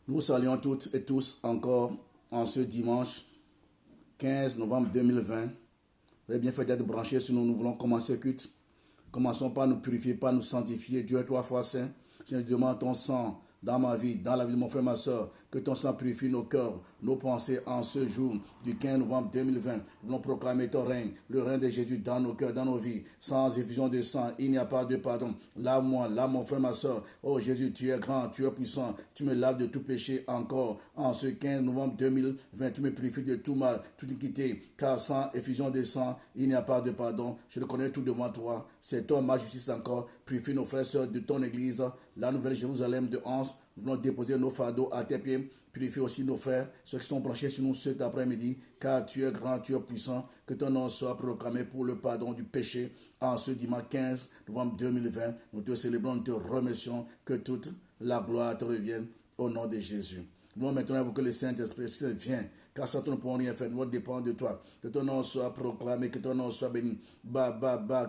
Nous saluons toutes et tous encore en ce dimanche 15 novembre 2020. Vous avez bien fait d'être branchés sur nous. Nous voulons commencer le culte. Commençons par nous purifier, par nous sanctifier. Dieu est trois fois saint. Je demande ton sang dans ma vie, dans la vie de mon frère, ma soeur, que ton sang purifie nos cœurs, nos pensées en ce jour du 15 novembre 2020. Nous voulons proclamer ton règne, le règne de Jésus dans nos cœurs, dans nos vies. Sans effusion de sang, il n'y a pas de pardon. Lave-moi, lave mon frère, ma soeur. Oh Jésus, tu es grand, tu es puissant. Tu me laves de tout péché encore. En ce 15 novembre 2020, tu me purifies de tout mal, toute iniquité. Car sans effusion de sang, il n'y a pas de pardon. Je le connais tout devant toi. C'est toi, ma justice encore. Purifie nos frères et sœurs de ton église, la nouvelle Jérusalem de Hans. Nous voulons déposer nos fardeaux à tes pieds. Purifie aussi nos frères, ceux qui sont branchés sur nous cet après-midi, car tu es grand, tu es puissant. Que ton nom soit proclamé pour le pardon du péché. En ce dimanche 15 novembre 2020, nous te célébrons, nous te remercions. Que toute la gloire te revienne au nom de Jésus. Nous maintenant que le Saint-Esprit vienne. Car ça, nous ne pouvons rien faire, nous dépend de toi. Que ton nom soit proclamé, que ton nom soit béni.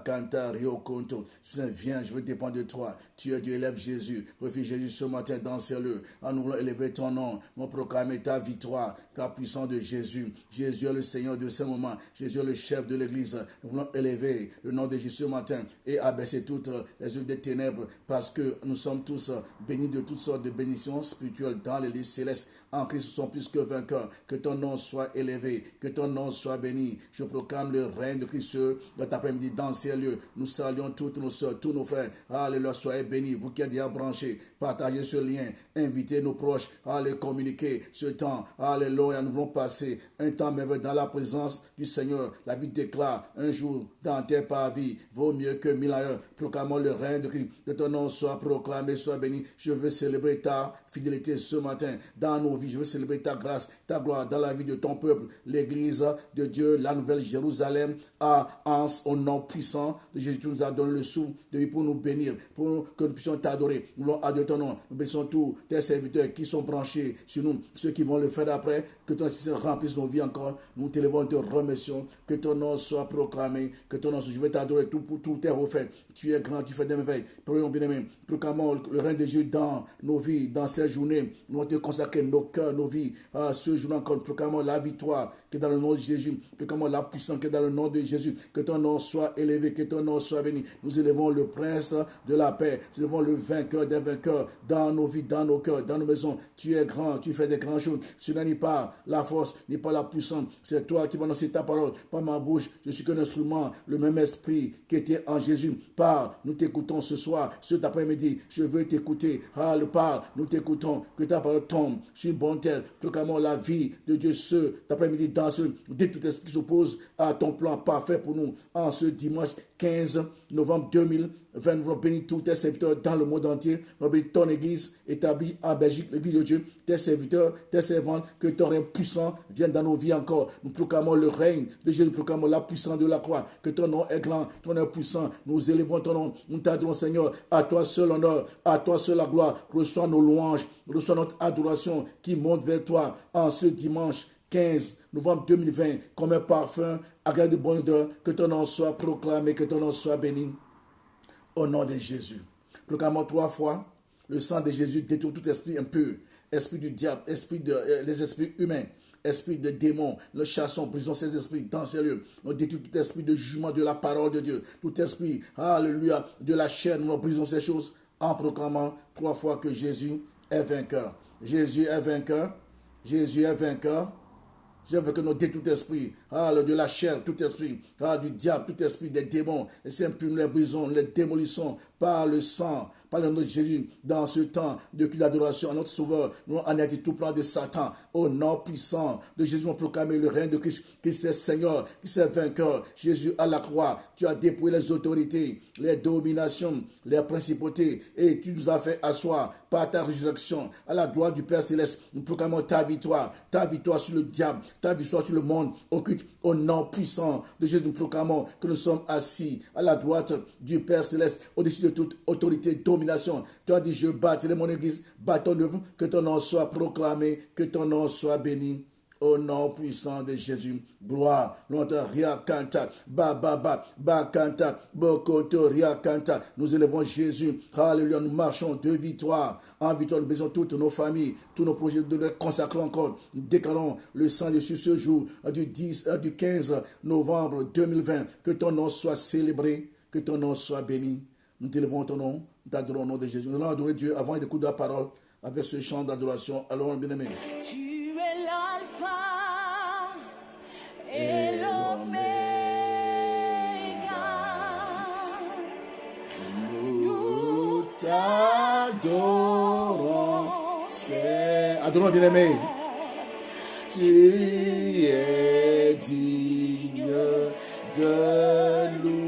Kanta, Rio, Konto. Viens, je veux dépendre de toi. Tu es Dieu, élève Jésus. Refuse Jésus ce matin dans ces lieux. En nous voulons élever ton nom. Nous proclamer ta victoire, ta puissance de Jésus. Jésus est le Seigneur de ce moment. Jésus est le chef de l'Église. Nous voulons élever le nom de Jésus ce matin et abaisser toutes les œuvres des ténèbres parce que nous sommes tous bénis de toutes sortes de bénédictions spirituelles dans l'Église céleste. En Christ, nous sommes plus que vainqueurs. Que ton nom soit élevé, que ton nom soit béni. Je proclame le règne de Christ cet après-midi dans ces lieux. Nous saluons toutes nos soeurs, tous nos frères. Alléluia, soyez bénis. Vous qui êtes déjà branchés, partagez ce lien. Invitez nos proches à les communiquer ce temps. Alléluia, nous allons passer un temps merveilleux dans la présence du Seigneur. La Bible déclare un jour dans tes parvis vaut mieux que 1000 ailleurs. Proclamons le règne de Christ. Que ton nom soit proclamé, soit béni. Je veux célébrer ta fidélité ce matin dans nos vies. Je veux célébrer ta grâce, ta gloire dans la vie de ton peuple. L'église de Dieu, la nouvelle Jérusalem, à Ans, au nom puissant de Jésus. Tu nous as donné le souffle de vie pour nous bénir, pour que nous puissions t'adorer. Nous voulons adorer ton nom. Nous bénissons tous tes serviteurs qui sont branchés sur nous, ceux qui vont le faire après. Que ton Esprit remplisse nos vies encore. Nous t'élevons, te remercions. Que ton nom soit proclamé. Que ton nom soit. Je vais t'adorer tout pour tout tes refaits. Tu es grand, tu fais des merveilles. Prions bien-aimés. Proclamons le règne de Dieu dans nos vies, dans ces journées. Nous allons te consacrer nos cœurs, nos vies. À ce jour encore, proclamons la victoire qui est dans le nom de Jésus. Proclamons la puissance qui est dans le nom de Jésus. Que ton nom soit élevé, que ton nom soit béni. Nous élevons le prince de la paix. Nous élevons le vainqueur des vainqueurs dans nos vies, dans nos cœurs, dans nos maisons. Tu es grand, tu fais des grandes choses. Cela n'est pas la force, n'est pas la puissance. C'est toi qui vas annoncer ta parole. Pas ma bouche. Je suis qu'un instrument. Le même esprit qui était en Jésus. Parle. Nous t'écoutons ce soir, cet après-midi. Je veux t'écouter. Parle. Nous t'écoutons. Que ta parole tombe sur une bonne terre. Proclamons la vie de Dieu cet après-midi dans ce dès tout esprit qui s'oppose à ton plan parfait pour nous en ce dimanche 15 novembre 2020. Nous bénis tous tes serviteurs dans le monde entier. Nous bénis ton église établie en Belgique, l'église de Dieu, tes serviteurs, tes servantes, que ton règne puissant vienne dans nos vies encore. Nous proclamons le règne de Jésus, nous proclamons la puissance de la croix, que ton nom est grand, ton nom est puissant. Nous élevons ton nom, nous t'adorons Seigneur, à toi seul l'honneur, à toi seul la gloire. Reçois nos louanges, reçois notre adoration qui monte vers toi en ce dimanche 15 novembre 2020 comme un parfum agréable de bonne odeur. Que ton nom soit proclamé, que ton nom soit béni au nom de Jésus. Proclamons 3 fois le sang de Jésus détruit tout esprit impur, esprit du diable, les esprits humains, esprit de démons. Nous chassons, brisons ces esprits dans ces lieux. Nous détruisons tout esprit de jugement de la parole de Dieu, tout esprit, alléluia, de la chair. Nous brisons ces choses en proclamant 3 fois que Jésus est vainqueur. Jésus est vainqueur. Jésus est vainqueur. Je veux que nous détruisons tout esprit, de la chair, tout esprit, du diable, tout esprit des démons, et simplement nous les brisons, nous les démolissons par le sang, par le nom de Jésus, dans ce temps de culte d'adoration à notre Sauveur. Nous anéantissons tout plan de Satan, au nom puissant de Jésus. Nous proclamons le règne de Christ, Christ est Seigneur, Christ est vainqueur. Jésus à la croix, tu as dépouillé les autorités, les dominations, les principautés, et tu nous as fait asseoir par ta résurrection à la gloire du Père Céleste. Nous proclamons ta victoire sur le diable, ta victoire sur le monde occulte. Au nom puissant de Jésus, nous proclamons que nous sommes assis à la droite du Père Céleste, au-dessus de toute autorité, domination. Tu as dit, je bâtirai mon église, bâton de vous, que ton nom soit proclamé, que ton nom soit béni. Au nom puissant de Jésus. Gloire. Longtemps. Ria Kanta. Ba ba ba. Ba Kanta. Bokoto. Ria Kanta. Nous élevons Jésus. Alléluia. Nous marchons de victoire. En victoire, nous baisons toutes nos familles, tous nos projets, de les consacrer encore. Nous déclarons le Saint-Jésus ce jour du 15 novembre 2020. Que ton nom soit célébré, que ton nom soit béni. Nous t'élevons ton nom, nous t'adorons au nom de Jésus. Nous allons adorer Dieu avant d'écouter la parole avec ce chant d'adoration. Alors, bien-aimé. Tu es l'alpha et l'oméga. Nous t'adorons, adorons bien-aimé. Tu es digne de louange.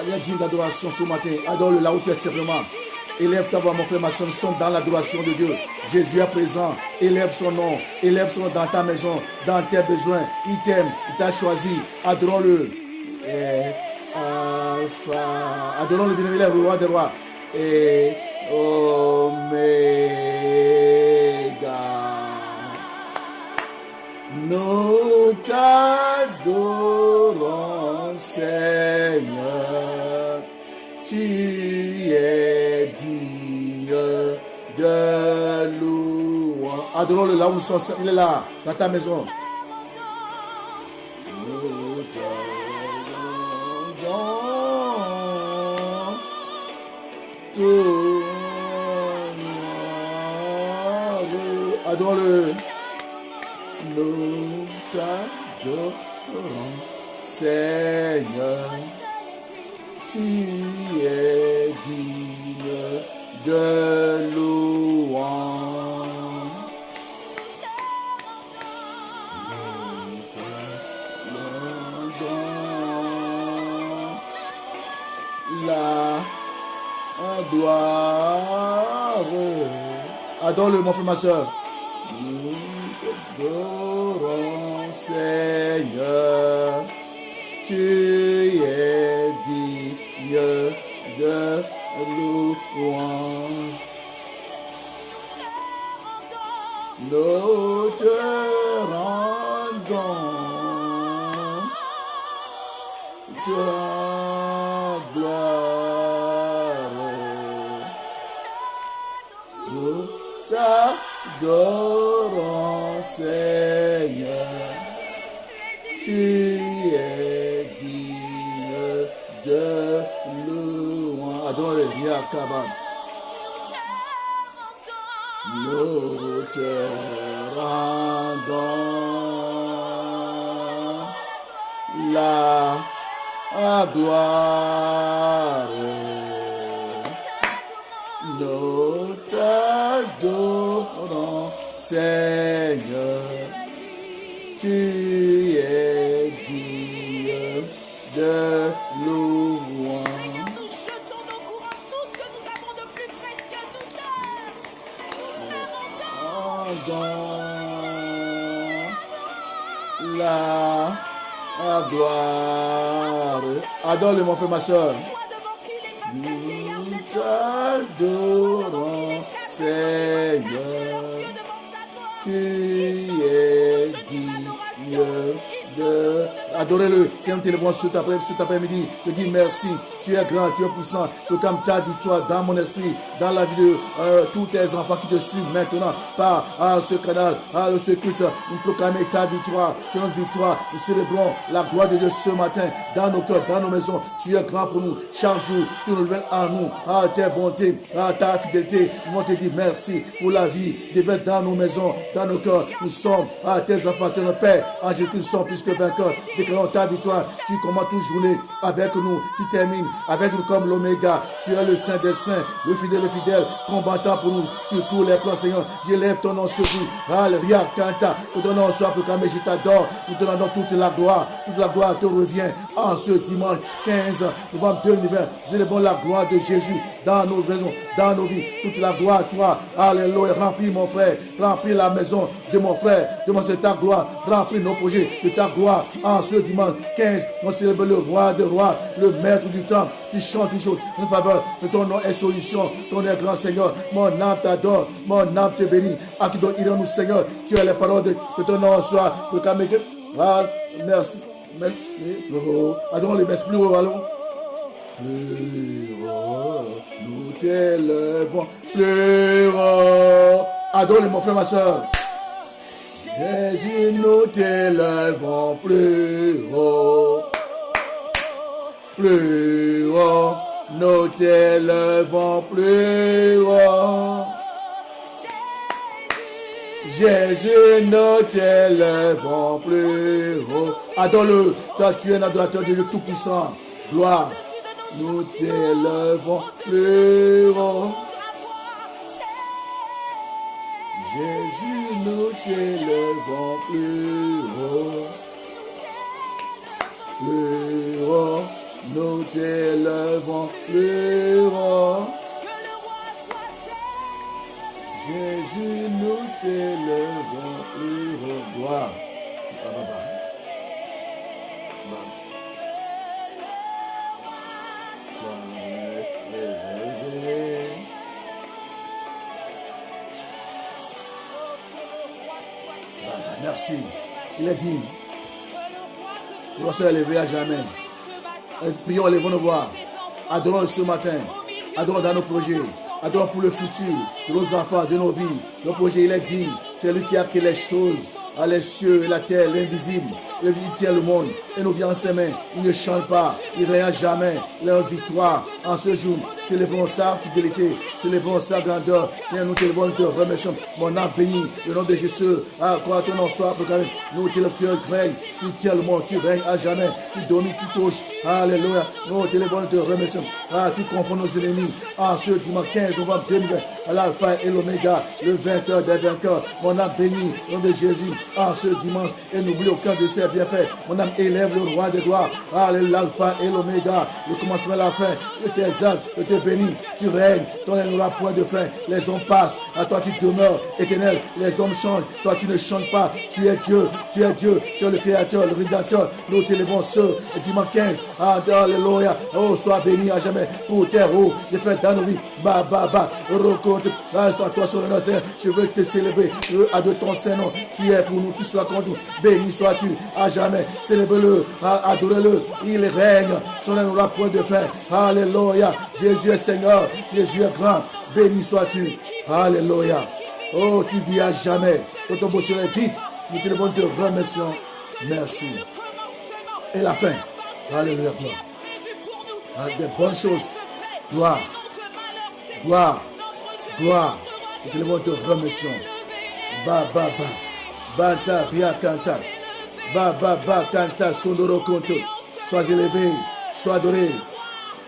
Il est digne d'adoration ce matin. Adore-le là où tu es simplement. Élève ta voix, mon frère, ma soeur. Nous sommes dans l'adoration de Dieu. Jésus est présent. Élève son nom. Élève son nom dans ta maison, dans tes besoins. Il t'aime. Il t'a choisi. Adorons-le. Et Alpha. Adorons-le, bien-aimé, le roi des rois. Et Oméga. Nous t'adorons, Seigneur. Tu es digne de louange. Adorons-le là où nous sommes. Il est là, dans ta maison. Nous t'adorons. Adorons-le. Nous t'adorons, Seigneur. Tu es digne de louange. Nous t'adorons. La gloire. Adore-le, mon frère, ma soeur. Nous t'adorons, Seigneur. Tu es digne de louange. Nous te rendons ta gloire. Nous t'adorons, Seigneur. Tu es digne de louange. Adorons-le, Riakaba. Nous te rendons la gloire. Nous t'adorons, Seigneur. Tu es digne de louange. Nous jetons nos courants, tout ce que nous avons de plus précieux, nous rendons la gloire. Adore-le, mon frère, ma soeur. Nous t'adorons, Seigneur. Tu es digne de... Adorez-le. C'est un téléphone cet après-midi. Je dis merci. Tu es grand, tu es puissant. Que comme ta victoire dans mon esprit, dans la vie de tous tes enfants qui te suivent maintenant par ce canal, ce culte, nous proclamons ta victoire. Tu es notre victoire. Nous célébrons la gloire de Dieu ce matin dans nos cœurs, dans nos maisons. Tu es grand pour nous. Chaque jour, tu nous nouvelles en nous. Tes bontés, ta fidélité. Nous te dis merci pour la vie déverse dans nos maisons, dans nos cœurs. Nous sommes tes enfants, tu es notre Père. En Jésus, nous sommes plus que vainqueurs. Déclarons ta victoire. Tu commences toute journée avec nous. Tu termines avec nous comme l'Oméga. Tu es le Saint des Saints, le fidèle, combattant pour nous sur tous les plans, Seigneur. J'élève ton nom sur vous. Alléluia, Kanta. Que ton nom soit proclamé. Je t'adore. Nous te rendons toute la gloire. Toute la gloire te revient en ce dimanche 15 novembre 2020. Célébrons la gloire de Jésus dans nos maisons, dans nos vies. Toute la gloire à toi. Alléluia. Remplis mon frère, remplis la maison de mon frère, de ta gloire. Remplis nos projets de ta gloire. En ce dimanche 15, on célèbre le roi des rois, le maître du temps. Tu chantes une chose en faveur de ton nom est solution. Ton nom est grand Seigneur. Mon âme t'adore, mon âme te bénit. À qui donc irons-nous, Seigneur? Tu as les paroles de ton nom soit proclamé. Merci. Adorons les messes plus haut, allons. Plus haut, nous t'élèvons. Plus haut. Adore mon frère, ma soeur. Jésus, nous t'élèvons plus haut. Plus haut, nous t'élèvons plus haut. Jésus, nous t'élèvons plus haut. Adore-le, toi tu es un adorateur de Dieu Tout-Puissant. Gloire, nous t'élèvons plus haut. Jésus, nous t'élèvons plus haut. Plus haut, nous t'élèvons plus haut. Jésus, nous t'élèvons plus haut. Gloire. Merci. Il est digne. Nous allons se lever à jamais. Prions, levons nos voix. Adorons ce matin. Adorons dans nos projets. Adorons pour le futur, de nos enfants, de nos vies. Nos projets, il est digne. C'est lui qui a créé les choses, les cieux et la terre, l'invisible. Il tient le monde et nous vient en ses mains. Il ne change pas, il ne règne jamais. Leur victoire en ce jour. Célébrons sa fidélité, célébrons sa grandeur. Seigneur, nous t'élevons, nous te remercions. Mon âme béni, le nom de Jésus. Quoi ton nom soit proclamé. Nous t'élevons, tu règnes, tu tiens le monde, tu règnes à jamais. Tu domines, tu touches. Alléluia. Nous t'élevons, nous te remercions. Tu confonds nos ennemis. En ce dimanche 15 novembre 2020, à l'alpha et l'oméga, le vainqueur des vainqueurs. Mon âme béni, le nom de Jésus. En ce dimanche, et n'oublie aucun de ses bienfaits. Mon âme élève le roi des gloires. Alléluia, l'alpha et l'oméga, le commencement et la fin. Je t'exalte, je te bénis. Tu règnes, ton règne n'aura point de fin. Les hommes passent, à toi tu demeures éternel. Les hommes changent, toi tu ne changes pas. Tu es Dieu, tu es Dieu, tu es le Créateur, le Rédempteur. Nous t'élevons ce dimanche 15. Alléluia, oh, sois béni à jamais pour tes roues, les fêtes dans nos vies. Recompte, à toi sur le nom, Seigneur. Je veux te célébrer, je veux adorer ton Saint-Nom. Tu es pour nous, tu sois contre nous. Béni sois-tu à jamais. Célèbre-le, adore-le. Il règne, son règne n'aura point de fin. Alléluia. Jésus est Seigneur, Jésus est grand. Béni sois-tu. Alléluia. Oh, tu vis à jamais. Oh, ton beau soleil vite. Nous te devons te remercions. Merci. Et la fin. Alléluia. Gloire. Des bonnes choses. Gloire. Gloire. Gloire. Nous te devons te remercions. Banta ria canta. Canta sonoro conto. Sois élevé, sois adoré.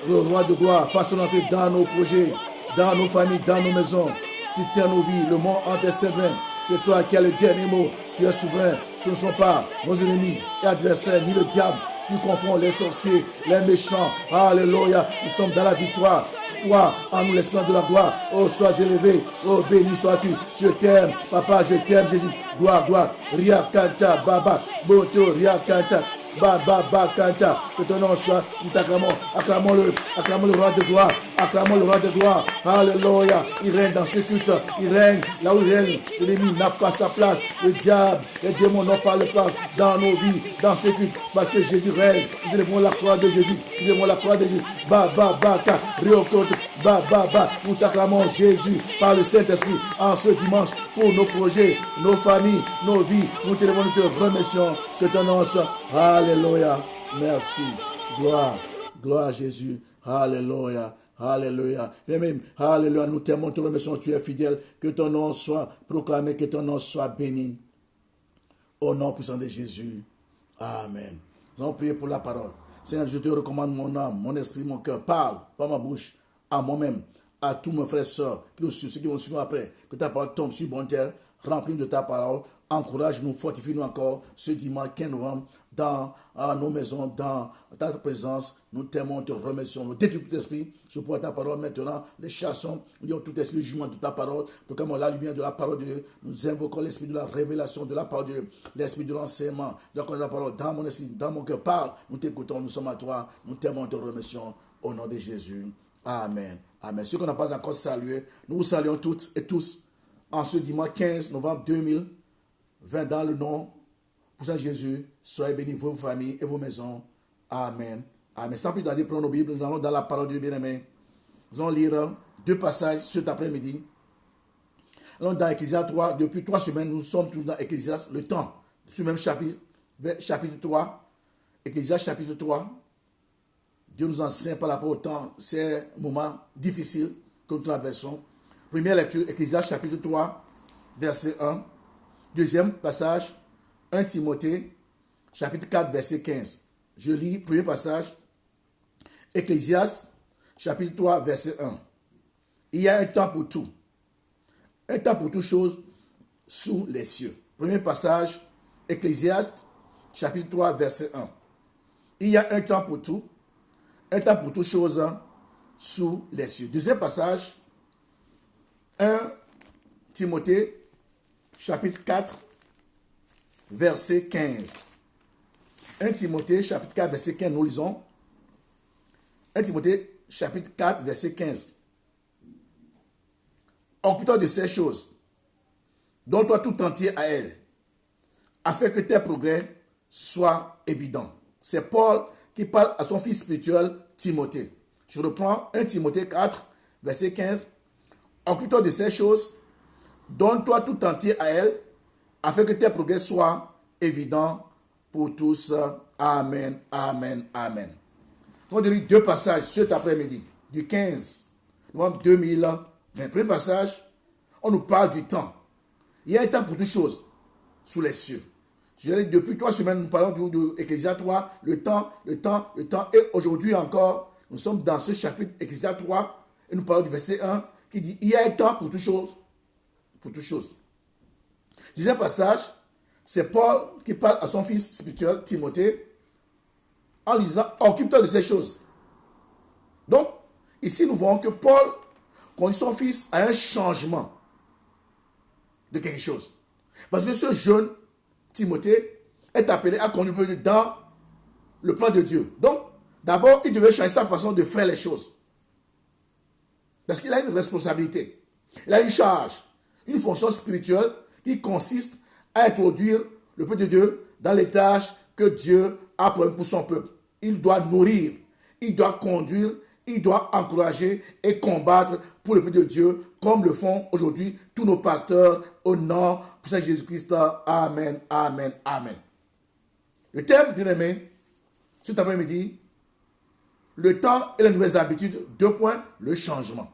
Le roi de gloire, fasse entrer dans nos projets, dans nos familles, dans nos maisons. Tu tiens nos vies, le monde en tes mains. C'est toi qui as le dernier mot. Tu es souverain. Ce ne sont pas nos ennemis et adversaires, ni le diable. Tu confonds les sorciers, les méchants. Alléluia. Nous sommes dans la victoire. Toi, en nous l'esprit de la gloire. Oh, sois élevé. Oh, béni sois-tu. Je t'aime, papa, je t'aime, Jésus. Gloire, gloire. Ria canta, baba. Boto, ria canta. Canta. Que ton nom soit. Nous t'acclamons. Acclamons le roi de gloire. Acclamons le roi de gloire. Alléluia. Il règne dans ce culte. Il règne là où il règne. L'ennemi n'a pas sa place. Le diable, les démons n'ont pas de place dans nos vies, dans ce culte. Parce que Jésus règne. Nous élevons la croix de Jésus. Nous élevons la croix de Jésus. Nous t'acclamons Jésus par le Saint-Esprit en ce dimanche pour nos projets, nos familles, nos vies. Nous t'élevons, nous te remercions. Que ton nom soit. Alléluia. Merci. Gloire. Gloire à Jésus. Alléluia. Alléluia. Et même, alléluia, nous t'aimons, te remercions, tu es fidèle. Que ton nom soit proclamé, que ton nom soit béni. Au nom puissant de Jésus. Amen. Nous allons prier pour la parole. Seigneur, je te recommande mon âme, mon esprit, mon cœur. Parle par ma bouche à moi-même, à tous mes frères et sœurs, ceux qui vont suivre après. Que ta parole tombe sur bonne terre, remplie de ta parole. encourage-nous, fortifie-nous encore ce dimanche 15 novembre dans nos maisons, dans ta présence. Nous t'aimons, te remercions. Nous détruisons tout esprit, support ta parole maintenant. Les chassons, nous disons tout esprit jugement de ta parole. Proclamons la lumière de la parole de Dieu. Nous invoquons l'esprit de la révélation de la parole de Dieu, l'esprit de l'enseignement, de la parole dans mon esprit, dans mon cœur. Parle, nous t'écoutons, nous sommes à toi. Nous t'aimons, te remercions. Au nom de Jésus. Amen. Amen. Ceux qu'on n'a pas encore salué, nous vous saluons toutes et tous en ce dimanche 15 novembre 2020 dans le nom pour Saint Jésus. Soyez bénis, vos familles et vos maisons. Amen. Amen. Sans plus tarder, prenons nos Bibles. Nous allons dans la parole de Dieu bien-aimé. Nous allons lire 2 passages cet après-midi. Allons dans Ecclésias 3. Depuis 3 semaines, nous sommes tous dans Ecclésias, le temps. Ce même chapitre 3. Ecclésias chapitre 3. Dieu nous enseigne par rapport au temps. C'est un moment difficile que nous traversons. Première lecture, Ecclésias chapitre 3, verset 1. Deuxième passage, 1 Timothée, chapitre 4, verset 15. Je lis, premier passage, Ecclésias, chapitre 3, verset 1. Il y a un temps pour tout. Un temps pour toutes choses sous les cieux. Premier passage, Ecclésias, chapitre 3, verset 1. Il y a un temps pour tout. Un temps pour toutes choses sous les cieux. Deuxième passage, 1 Timothée, chapitre 4, verset 15. 1 Timothée, chapitre 4, verset 15, nous lisons. 1 Timothée, chapitre 4, verset 15. Occupe-toi de ces choses, donne-toi tout entier à elles, afin que tes progrès soient évidents. C'est Paul qui parle à son fils spirituel Timothée. Je reprends 1 Timothée 4, verset 15. Occupe-toi de ces choses, donne-toi tout entier à elles, afin que tes progrès soient évidents pour tous. Amen, amen, amen. On va lire 2 passages cet après-midi, du 15 novembre 2020. Premier passage, on nous parle du temps. Il y a un temps pour toutes choses sous les cieux. Depuis 3 semaines, nous parlons de Ecclésias 3, le temps. Et aujourd'hui encore, nous sommes dans ce chapitre Ecclésias 3 et nous parlons du verset 1 qui dit il y a un temps pour toutes choses. Pour toutes choses. Deuxième passage, c'est Paul qui parle à son fils spirituel Timothée en disant occupe-toi de ces choses. Donc, ici nous voyons que Paul conduit son fils à un changement de quelque chose. Parce que ce jeune Timothée est appelé à conduire dans le plan de Dieu. Donc, d'abord, il devait changer sa façon de faire les choses. Parce qu'il a une responsabilité. Il a une charge, une fonction spirituelle qui consiste à introduire le peuple de Dieu dans les tâches que Dieu a prévues pour son peuple. Il doit nourrir, il doit conduire, il doit encourager et combattre pour le peuple de Dieu, comme le font aujourd'hui tous nos pasteurs au nom de Saint Jésus-Christ. Amen, amen, amen. Le thème, bien aimé, cet après-midi, le temps et les nouvelles habitudes, 2 points, le changement.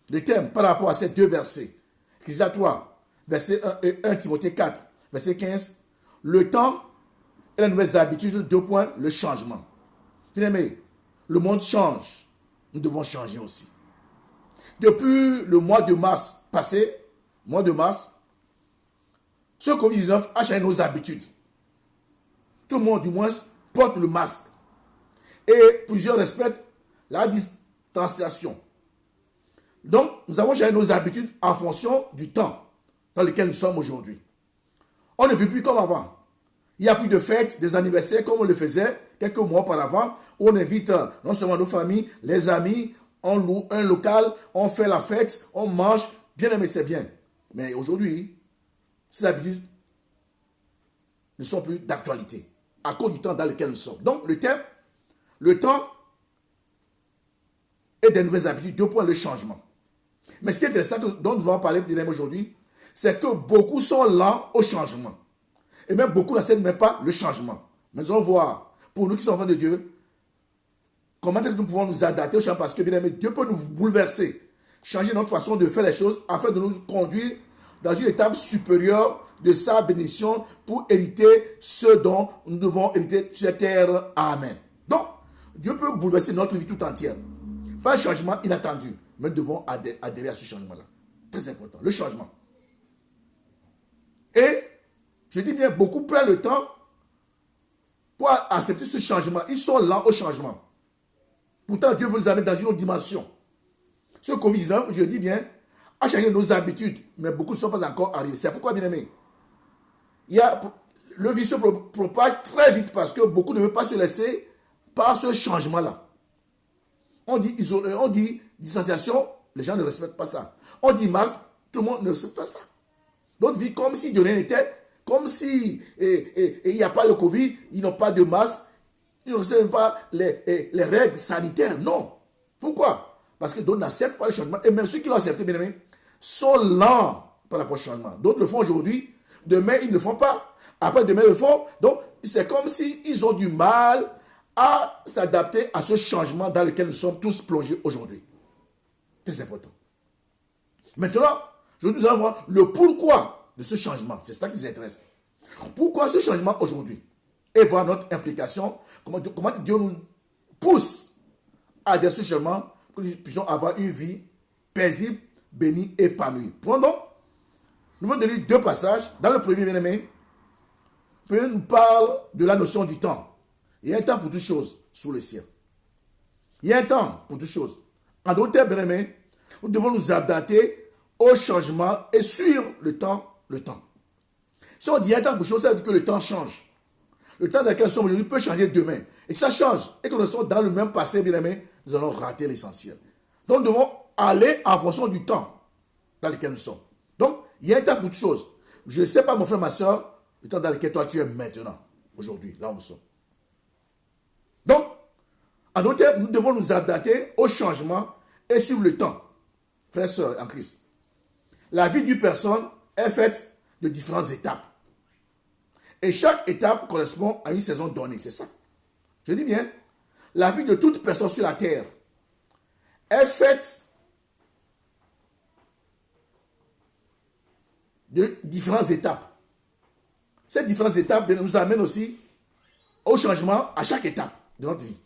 Le thème par rapport à ces 2 versets, Ecclésias 3, verset 1 et 1 Timothée 4, verset 15, le temps et les nouvelles habitudes, 2 points, le changement. Bien aimé, le monde change, nous devons changer aussi. Depuis le mois de mars passé, ce Covid-19 a changé nos habitudes. Tout le monde, du moins, porte le masque. Et plusieurs respectent la distanciation. Donc, nous avons changé nos habitudes en fonction du temps dans lequel nous sommes aujourd'hui. On ne vit plus comme avant. Il n'y a plus de fêtes, des anniversaires comme on le faisait quelques mois auparavant, où on invite non seulement nos familles, les amis, on loue un local, on fait la fête, on mange, bien aimé, c'est bien. Mais aujourd'hui, ces habitudes ne sont plus d'actualité à cause du temps dans lequel nous sommes. Donc, le thème, le temps et des nouvelles habitudes, 2 points, le changement. Mais ce qui est intéressant, dont nous allons parler aujourd'hui, c'est que beaucoup sont lents au changement. Et même beaucoup n'acceptent même pas le changement. Mais nous allons voir, pour nous qui sommes enfants de Dieu, comment est-ce que nous pouvons nous adapter au changement, parce que bien aimé, Dieu peut nous bouleverser, changer notre façon de faire les choses, afin de nous conduire dans une étape supérieure de sa bénédiction pour hériter ce dont nous devons hériter sur cette terre. Amen. Donc, Dieu peut bouleverser notre vie tout entière. Pas un changement inattendu, mais nous devons adhérer à ce changement-là. Très important, le changement. Et Je dis bien, beaucoup prennent le temps pour accepter ce changement. Ils sont lents au changement. Pourtant, Dieu veut nous amener dans une autre dimension. Ce Covid-19, je dis bien, a changé nos habitudes, mais beaucoup ne sont pas encore arrivés. C'est pourquoi, bien aimé, le virus se propage très vite parce que beaucoup ne veulent pas se laisser par ce changement-là. On dit distanciation, les gens ne respectent pas ça. On dit masque, tout le monde ne respecte pas ça. D'autres vivent comme si de rien n'était, comme si il n'y a pas le Covid, ils n'ont pas de masque, ils ne respectent pas les règles sanitaires. Non. Pourquoi? Parce que d'autres n'acceptent pas le changement. Et même ceux qui l'ont accepté, bien aimé, sont lents par rapport au changement. D'autres le font aujourd'hui, demain ils ne le font pas. Après demain ils le font. Donc c'est comme s'ils ont du mal à s'adapter à ce changement dans lequel nous sommes tous plongés aujourd'hui. Très important. Maintenant, je nous allons voir le pourquoi de ce changement. C'est ça qui nous intéresse. Pourquoi ce changement aujourd'hui? Et voir notre implication, comment Dieu nous pousse à adhérer à ce changement pour que nous puissions avoir une vie paisible, bénie, épanouie. Prenons, nous allons donner deux passages. Dans le premier, bien-aimé, Dieu nous parle de la notion du temps. Il y a un temps pour toutes choses sous le ciel. Il y a un temps pour toutes choses. En d'autres termes, bien-aimé, nous devons nous adapter au changement et sur le temps. Si on dit un temps pour chose, ça veut dire que le temps change. Le temps dans lequel nous sommes aujourd'hui peut changer demain. Et ça change. Et que nous sommes dans le même passé, bien-aimé, nous allons rater l'essentiel. Donc, nous devons aller en fonction du temps dans lequel nous sommes. Donc, il y a un temps pour toutes choses. Je ne sais pas, mon frère, ma soeur, le temps dans lequel toi tu es maintenant, aujourd'hui, là où nous sommes. Donc, en d'autres termes, nous devons nous adapter au changement et sur le temps. Frères et sœurs en Christ. La vie d'une personne est faite de différentes étapes. Et chaque étape correspond à une saison donnée, c'est ça. Je dis bien, la vie de toute personne sur la terre est faite de différentes étapes. Ces différentes étapes nous amènent aussi au changement à chaque étape de notre vie.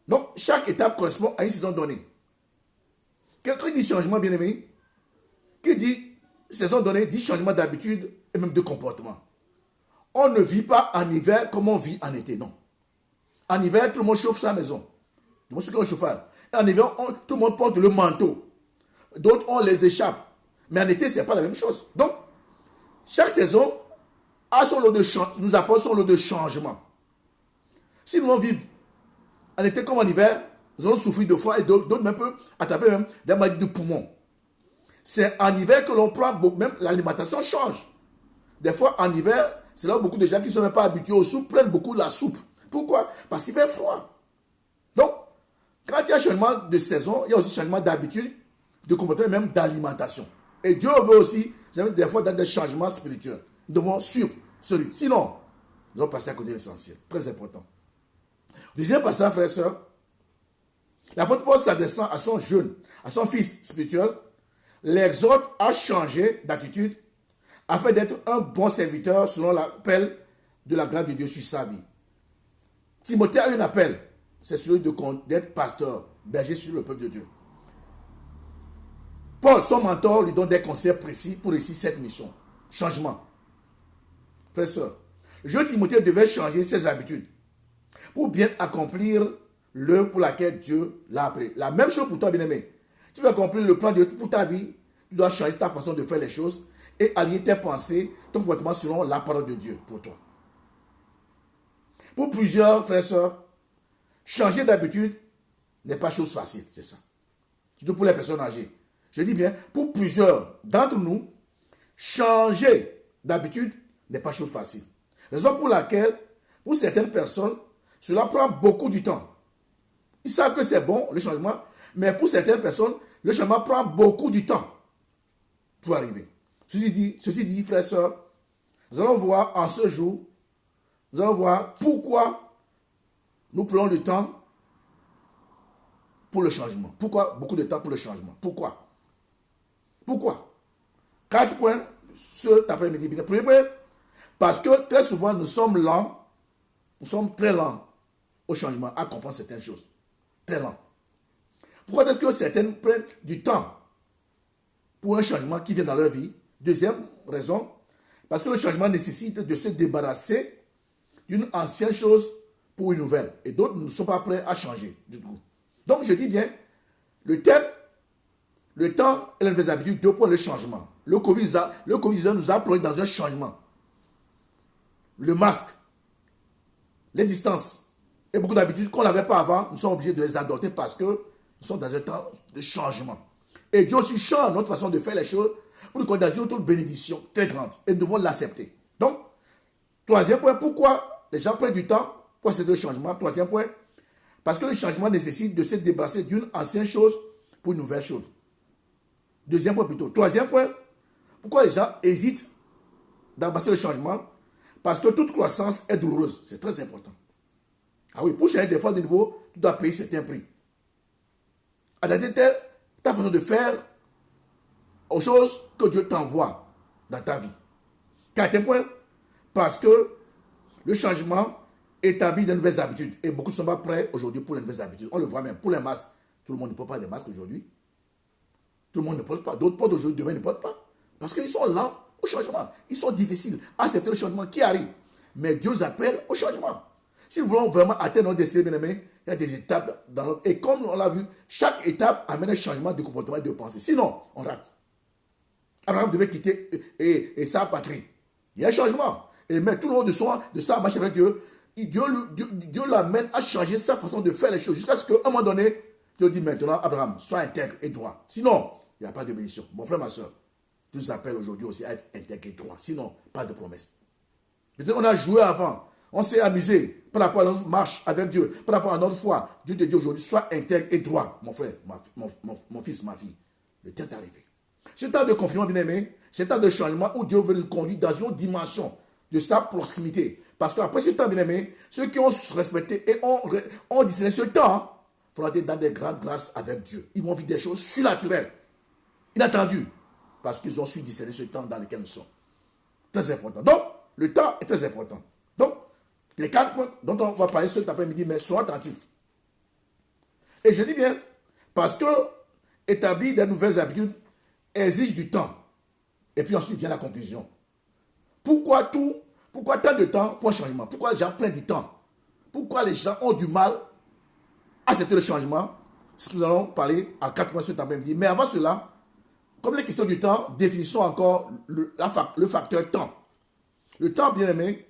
Donc, chaque étape correspond à une saison donnée. Quelqu'un dit changement, bien-aimé, qui dit saison donnée, dit changement d'habitude et même de comportement. On ne vit pas en hiver comme on vit en été, non. En hiver, tout le monde chauffe sa maison. Tout le monde se au chauffage. Et en hiver, tout le monde porte le manteau. D'autres, on les échappe. Mais en été, ce n'est pas la même chose. Donc, chaque saison a son lot de nous apporte son lot de changement. Si nous vivons en été comme en hiver, nous allons souffrir de froid et d'autres même peuvent attraper même des maladies de poumon. C'est en hiver que l'on prend, même l'alimentation change. Des fois, en hiver, c'est là où beaucoup de gens qui ne sont même pas habitués aux soupes prennent beaucoup la soupe. Pourquoi? Parce qu'il fait froid. Donc, quand il y a changement de saison, il y a aussi changement d'habitude, de comportement, même d'alimentation. Et Dieu veut aussi, des fois, dans des changements spirituels. Nous devons suivre ce rythme. Sinon, nous allons passer à côté de l'essentiel. Très important. Deuxième passage, frères et sœurs, l'apôtre Paul s'adressant à son jeune, à son fils spirituel, l'exhorte à changer d'attitude afin d'être un bon serviteur selon l'appel de la grâce de Dieu sur sa vie. Timothée a un appel, c'est celui d'être pasteur, berger sur le peuple de Dieu. Paul, son mentor, lui donne des conseils précis pour réussir cette mission. Changement. Frère et sœur, le jeune Timothée devait changer ses habitudes pour bien accomplir l'œuvre pour laquelle Dieu l'a appelé. La même chose pour toi, bien-aimé. Tu veux accomplir le plan de Dieu pour ta vie, tu dois changer ta façon de faire les choses et aligner tes pensées, ton comportement selon la parole de Dieu pour toi. Pour plusieurs frères et sœurs, changer d'habitude n'est pas chose facile, c'est ça. Surtout pour les personnes âgées. Je dis bien, pour plusieurs d'entre nous, changer d'habitude n'est pas chose facile. Raison pour laquelle, pour certaines personnes, cela prend beaucoup de temps. Ils savent que c'est bon, le changement, mais pour certaines personnes, le changement prend beaucoup de temps pour arriver. Ceci dit, frères et sœurs, nous allons voir en ce jour, nous allons voir pourquoi nous prenons le temps pour le changement. Pourquoi beaucoup de temps pour le changement? Pourquoi? 4 points cet après-midi. Le premier point, parce que très souvent nous sommes lents, nous sommes très lents au changement, à comprendre certaines choses. Très lents. Pourquoi est-ce que certaines prennent du temps pour un changement qui vient dans leur vie, Deuxième raison, parce que le changement nécessite de se débarrasser d'une ancienne chose pour une nouvelle. Et d'autres ne sont pas prêts à changer du tout. Donc je dis bien, le thème, le temps et les nouvelles habitudes, 2 points, le changement. Le Covid nous a plongé dans un changement. Le masque, les distances et beaucoup d'habitudes qu'on n'avait pas avant, nous sommes obligés de les adopter parce que nous sommes dans un temps de changement. Et Dieu aussi change notre façon de faire les choses pour nous conduire à toute bénédiction très grande. Et nous devons l'accepter. Donc, troisième point, pourquoi les gens prennent du temps pour accepter le changement? Troisième point, parce que le changement nécessite de se débarrasser d'une ancienne chose pour une nouvelle chose. Deuxième point plutôt. Troisième point, pourquoi les gens hésitent d'embrasser le changement? Parce que toute croissance est douloureuse. C'est très important. Ah oui, pour changer des fois de niveau, tu dois payer certains prix. Adapter ta façon de faire aux choses que Dieu t'envoie dans ta vie. Quatrième point, parce que le changement établit de nouvelles habitudes. Et beaucoup ne sont pas prêts aujourd'hui pour les nouvelles habitudes. On le voit même pour les masques. Tout le monde ne porte pas des masques aujourd'hui. Tout le monde ne porte pas. D'autres portent aujourd'hui, demain ne portent pas. Parce qu'ils sont lents au changement. Ils sont difficiles à accepter le changement qui arrive. Mais Dieu nous appelle au changement. Si nous voulons vraiment atteindre notre destinée, bien aimé, il y a des étapes dans notre... Et comme on l'a vu, chaque étape amène un changement de comportement et de pensée. Sinon, on rate. Abraham devait quitter et sa patrie. Il y a un changement. Et mais tout le long de sa marche avec Dieu, Dieu l'amène à changer sa façon de faire les choses. Jusqu'à ce qu'à un moment donné, Dieu dit maintenant, Abraham, sois intègre et droit. Sinon, il n'y a pas de bénédiction. Mon frère, ma soeur, Dieu nous appelle aujourd'hui aussi à être intègre et droit. Sinon, pas de promesse. Peut-être qu'on a joué avant. On s'est amusé par rapport à notre marche avec Dieu, par rapport à notre foi. Dieu te dit aujourd'hui, sois intègre et droit. Mon frère, mon fils, ma fille. Le temps est arrivé. Ce temps de confinement, bien aimé, c'est un temps de changement où Dieu veut nous conduire dans une autre dimension de sa proximité. Parce qu'après ce temps, bien aimé, ceux qui ont respecté et ont discerné ce temps, vont être dans des grandes grâces avec Dieu. Ils vont vivre des choses surnaturelles, inattendues, parce qu'ils ont su discerner ce temps dans lequel nous sommes. Très important. Donc, le temps est très important. Donc, les 4 points dont on va parler cet après-midi, mais soyez attentifs. Et je dis bien, parce que établir des nouvelles habitudes exige du temps. Et puis ensuite vient la conclusion. Pourquoi tant de temps pour un changement? Pourquoi les gens prennent du temps? Pourquoi les gens ont du mal à accepter le changement? C'est ce que nous allons parler à 4 points cet après-midi. Mais avant cela, comme les questions du temps, définissons encore le facteur temps. Le temps, bien aimé,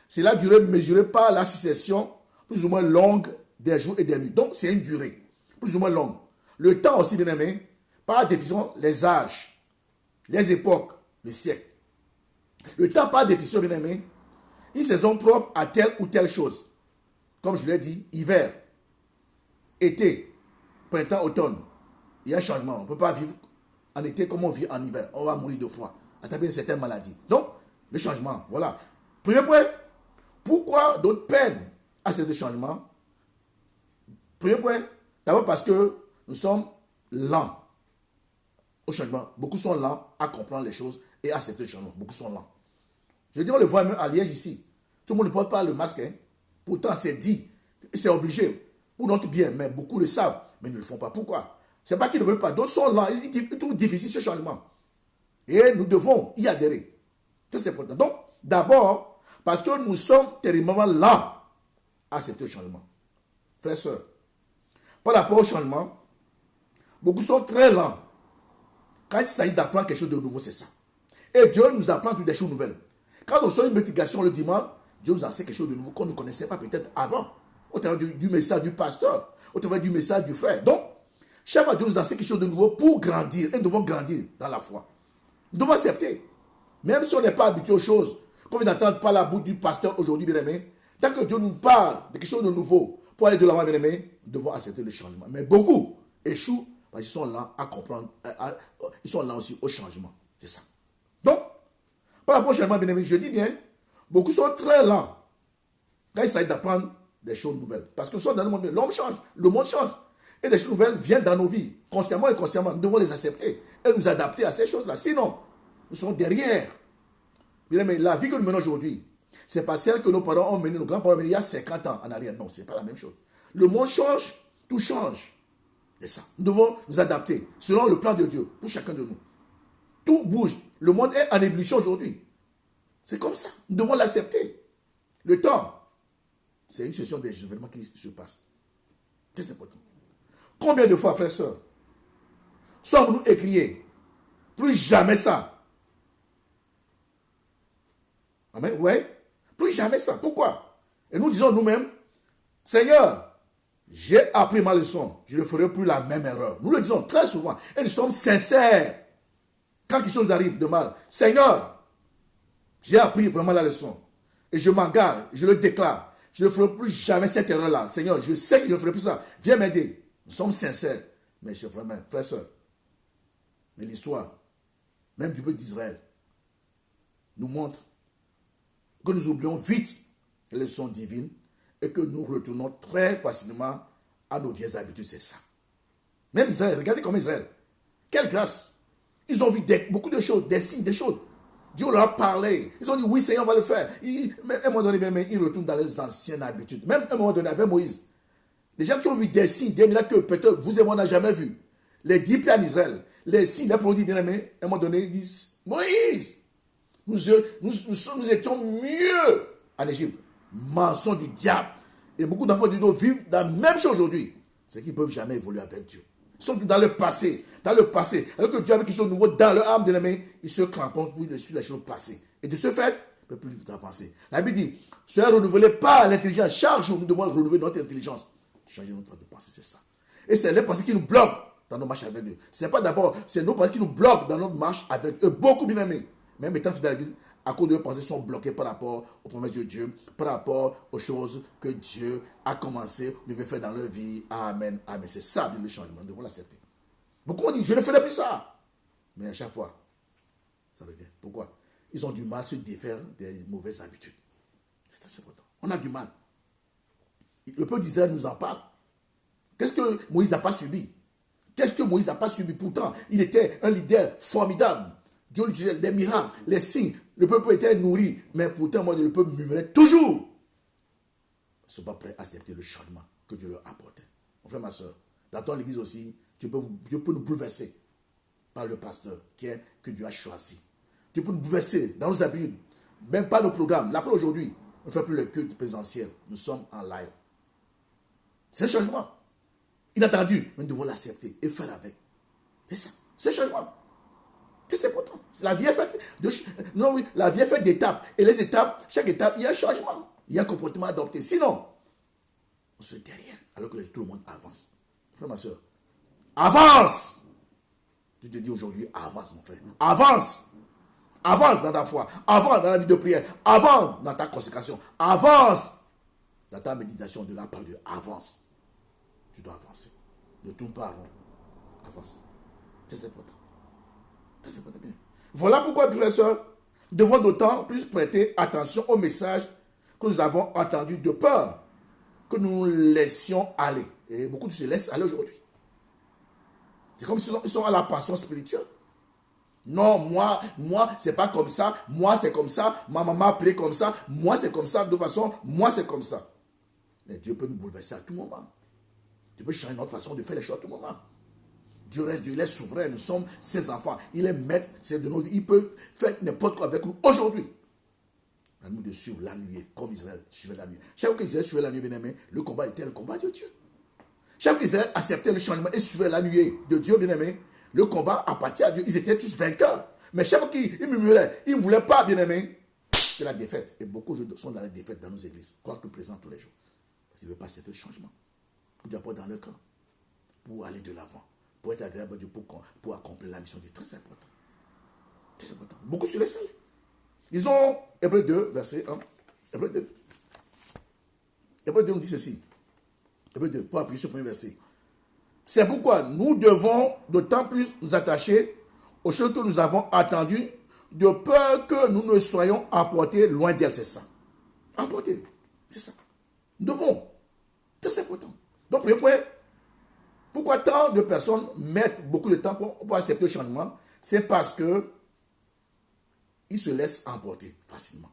c'est la durée mesurée par la succession plus ou moins longue des jours et des nuits. Donc, c'est une durée plus ou moins longue. Le temps aussi, bien aimé, par définition, les âges, les époques, les siècles. Le temps, par définition, bien aimé, une saison propre à telle ou telle chose. Comme je l'ai dit, hiver, été, printemps, automne. Il y a un changement. On ne peut pas vivre en été comme on vit en hiver. On va mourir de froid, attraper une certaine maladie. Donc, le changement, voilà. Premier point, pourquoi d'autres peinent à ce changement? Premier point, d'abord parce que nous sommes lents au changement. Beaucoup sont lents à comprendre les choses et à accepter le changement. Beaucoup sont lents. Je dis, on le voit même à Liège ici. Tout le monde ne porte pas le masque. Hein. Pourtant, c'est dit, c'est obligé pour notre bien, mais beaucoup le savent, mais ne le font pas. Pourquoi? Ce n'est pas qu'ils ne veulent pas. D'autres sont lents. Ils trouvent difficile ce changement. Et nous devons y adhérer. C'est important. Donc, d'abord, parce que nous sommes terriblement lents à accepter le changement. Frères et sœurs, par rapport au changement, beaucoup sont très lents. Quand il s'agit d'apprendre quelque chose de nouveau, c'est ça. Et Dieu nous apprend toutes des choses nouvelles. Quand nous sommes une multiplication le dimanche, Dieu nous enseigne quelque chose de nouveau qu'on ne connaissait pas peut-être avant. Au travers du message du pasteur, au travers du message du frère. Donc, chaque fois Dieu nous enseigne quelque chose de nouveau pour grandir. Et nous devons grandir dans la foi. Nous devons accepter. Même si on n'est pas habitué aux choses, qu'on vient d'entendre par la bouche du pasteur aujourd'hui, bien aimé, dès que Dieu nous parle de quelque chose de nouveau, pour aller de l'avant, bien aimé, nous devons accepter le changement. Mais beaucoup échouent parce qu'ils sont lents à comprendre, ils sont lents aussi au changement. C'est ça. Donc, par rapport au changement, bien aimé, je dis bien, beaucoup sont très lents quand il s'agit d'apprendre des choses nouvelles. Parce que nous sommes dans le monde, l'homme change, le monde change. Et des choses nouvelles viennent dans nos vies, consciemment et inconsciemment. Nous devons les accepter et nous adapter à ces choses-là. Sinon, nous serons derrière. Bien aimé, la vie que nous menons aujourd'hui, ce n'est pas celle que nos parents ont menée, nos grands-parents ont menée il y a 50 ans en arrière. Non, ce n'est pas la même chose. Le monde change, tout change. C'est ça. Nous devons nous adapter selon le plan de Dieu pour chacun de nous. Tout bouge Le monde est en ébullition aujourd'hui. C'est comme ça. Nous devons l'accepter. Le temps, c'est une session des événements qui se passent. C'est important. Combien de fois, frères et sœurs, sommes-nous écriés? Plus jamais ça. Amen. Ouais. Plus jamais ça. Pourquoi? Et nous disons nous-mêmes, Seigneur, j'ai appris ma leçon. Je ne ferai plus la même erreur. Nous le disons très souvent. Et nous sommes sincères. Quand quelque chose nous arrive de mal, Seigneur, j'ai appris vraiment la leçon. Et je m'engage, je le déclare. Je ne ferai plus jamais cette erreur-là. Seigneur, je sais que je ne ferai plus ça. Viens m'aider. Nous sommes sincères. Mais chers frères, frères, sœurs, mais l'histoire, même du peuple d'Israël, nous montre que nous oublions vite les leçons divines et que nous retournons très facilement à nos vieilles habitudes. C'est ça. Même Israël, regardez comme Israël. Quelle grâce. Ils ont vu beaucoup de choses, des signes, des choses. Dieu leur a parlé. Ils ont dit, oui, Seigneur, on va le faire. À un moment donné, ils retournent dans leurs anciennes habitudes. Même à un moment donné, avec Moïse. Les gens qui ont vu des signes, des miracles que peut-être vous et moi n'a jamais vu. Les 10 plaies en Israël, les signes, les produits bien aimés, à un moment donné, ils disent, Moïse, nous étions mieux en Égypte. Mensonge du diable. Et beaucoup d'enfants du dos vivent la même chose aujourd'hui. C'est qu'ils ne peuvent jamais évoluer avec Dieu. Ils sont dans le passé. Dans le passé. Alors que Dieu a mis quelque chose de nouveau dans leur âme, bien aimé, ils se cramponnent pour suivre les choses passées. Et de ce fait, ils ne peuvent plus avancer. La Bible dit, soyez renouvelés par l'intelligence. Chaque jour, nous devons renouveler notre intelligence. Changer notre façon de penser, c'est ça. Et c'est les pensées qui nous bloquent dans nos marches avec Dieu. Ce n'est pas d'abord, c'est nos pensées qui nous bloquent dans notre marche avec Dieu. Beaucoup bien aimés. Même étant fidèles à l'Église, à cause de leurs pensées sont bloquées par rapport aux promesses de Dieu, par rapport aux choses que Dieu a commencé, devait faire dans leur vie. Amen, amen. C'est ça le changement. Nous devons l'accepter. Beaucoup ont dit, je ne ferai plus ça. Mais à chaque fois, ça revient. Pourquoi? Ils ont du mal à se défaire des mauvaises habitudes. C'est assez important. On a du mal. Le peuple d'Israël nous en parle. Qu'est-ce que Moïse n'a pas subi? Qu'est-ce que Moïse n'a pas subi? Pourtant, il était un leader formidable. Dieu lui utilisait des miracles, les signes. Le peuple était nourri. Mais pourtant, moi, le peuple murmurait toujours. Ils ne sont pas prêts à accepter le changement que Dieu leur apportait. Mon frère, ma soeur, dans ton église aussi, Dieu peut nous bouleverser par le pasteur que Dieu a choisi. Dieu peut nous bouleverser dans nos habitudes, même pas nos programmes. Là, aujourd'hui, on ne fait plus le culte présentiel. Nous sommes en live. C'est un changement inattendu, mais nous devons l'accepter et faire avec. C'est ça, c'est un changement. C'est important. La vie est faite la vie est faite d'étapes. Et les étapes, chaque étape, il y a un changement. Il y a un comportement adopté. Sinon, on se tait rien, alors que tout le monde avance. Frère, ma soeur, avance. Je te dis aujourd'hui, avance, mon frère. Avance. Avance dans ta foi. Avance dans la vie de prière. Avance dans ta consécration. Avance dans ta méditation de la parole de Dieu. Avance. Tu dois avancer. Ne tourne pas rond. Avance. C'est important. C'est important. Voilà pourquoi, frères et sœurs, nous devons d'autant plus prêter attention au message que nous avons entendu de peur que nous nous laissions aller. Et beaucoup se laissent aller aujourd'hui. C'est comme s'ils sont à la passion spirituelle. Non, moi, c'est pas comme ça. Moi, c'est comme ça. Ma maman m'a appelé comme ça. Moi, c'est comme ça. De toute façon, moi, c'est comme ça. Mais Dieu peut nous bouleverser à tout moment. Dieu peut changer notre façon de faire les choses à tout moment. Dieu reste Dieu, il est souverain. Nous sommes ses enfants. Il est maître, c'est de nos vies. Il peut faire n'importe quoi avec nous aujourd'hui. À nous de suivre la nuée, comme Israël suivait la nuée. Chaque fois qu'Israël suivait la nuée, bien aimé, le combat était le combat de Dieu. Chaque fois qu'Israël acceptait le changement et suivait la nuée de Dieu, bien aimé, le combat appartient à Dieu. Ils étaient tous vainqueurs. Mais chaque fois qu'ils murmuraient, ils ne voulaient pas, bien aimé, c'est la défaite. Et beaucoup sont dans la défaite dans nos églises, quoique présents tous les jours. Ils ne veulent pas accepter le changement. Pour Dieu apporter dans le cœur, pour aller de l'avant, pour être agréable à Dieu, pour accomplir la mission. C'est très important. Très important. Beaucoup se laissent aller. Ils ont Hébreux 2, verset 1. Hébreux 2. Hébreux 2 nous dit ceci. Hébreux 2, pour appuyer sur le premier verset. C'est pourquoi nous devons d'autant plus nous attacher aux choses que nous avons entendues, de peur que nous ne soyons emportés loin d'elles. C'est ça. Emportés. C'est ça. Nous devons. C'est important. Donc, premier point, pourquoi tant de personnes mettent beaucoup de temps pour accepter le changement? C'est parce que ils se laissent emporter facilement.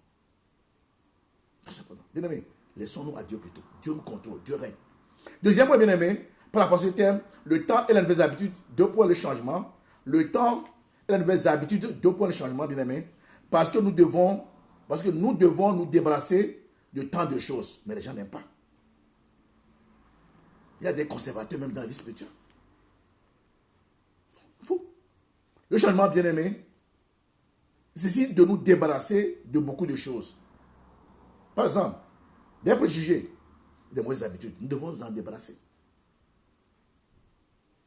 C'est important. Bien aimé, laissons-nous à Dieu plutôt. Dieu nous contrôle, Dieu règne. Deuxième point, bien aimé, par rapport à ce thème, le temps et les nouvelles habitudes, deux points le changement. Le temps et les nouvelles habitudes, deux points de changement, bien aimé, parce que nous devons nous débarrasser de tant de choses. Mais les gens n'aiment pas. Il y a des conservateurs même dans la vie spirituelle. Fou. Le changement, bien aimé, c'est ici de nous débarrasser de beaucoup de choses. Par exemple, des préjugés, des mauvaises habitudes, nous devons nous en débarrasser.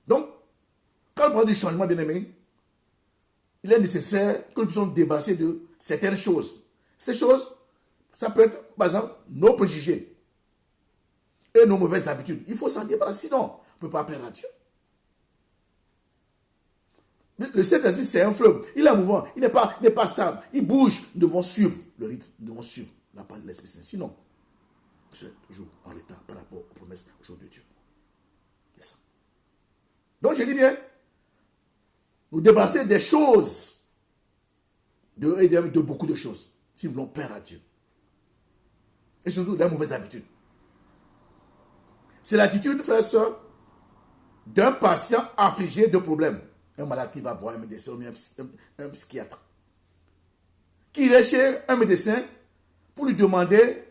Donc, quand on parle du changement, bien aimé, il est nécessaire que nous puissions nous débarrasser de certaines choses. Ces choses, ça peut être, par exemple, nos préjugés et nos mauvaises habitudes. Il faut s'en débarrasser, sinon, on ne peut pas plaire à Dieu. Le Saint-Esprit, c'est un fleuve. Il est mouvant, il n'est pas stable. Il bouge. Nous devons suivre le rythme. Nous devons suivre la parole de l'Esprit Saint. Sinon, c'est toujours en retard par rapport aux promesses au jour de Dieu. C'est ça. Donc, je dis bien, nous débarrasser des choses, de beaucoup de choses, si nous voulons plaire à Dieu. Et surtout, les mauvaises habitudes. C'est l'attitude, frères et sœurs, d'un patient affligé de problèmes. Un malade qui va voir un médecin ou un psychiatre. Qui irait chez un médecin pour lui demander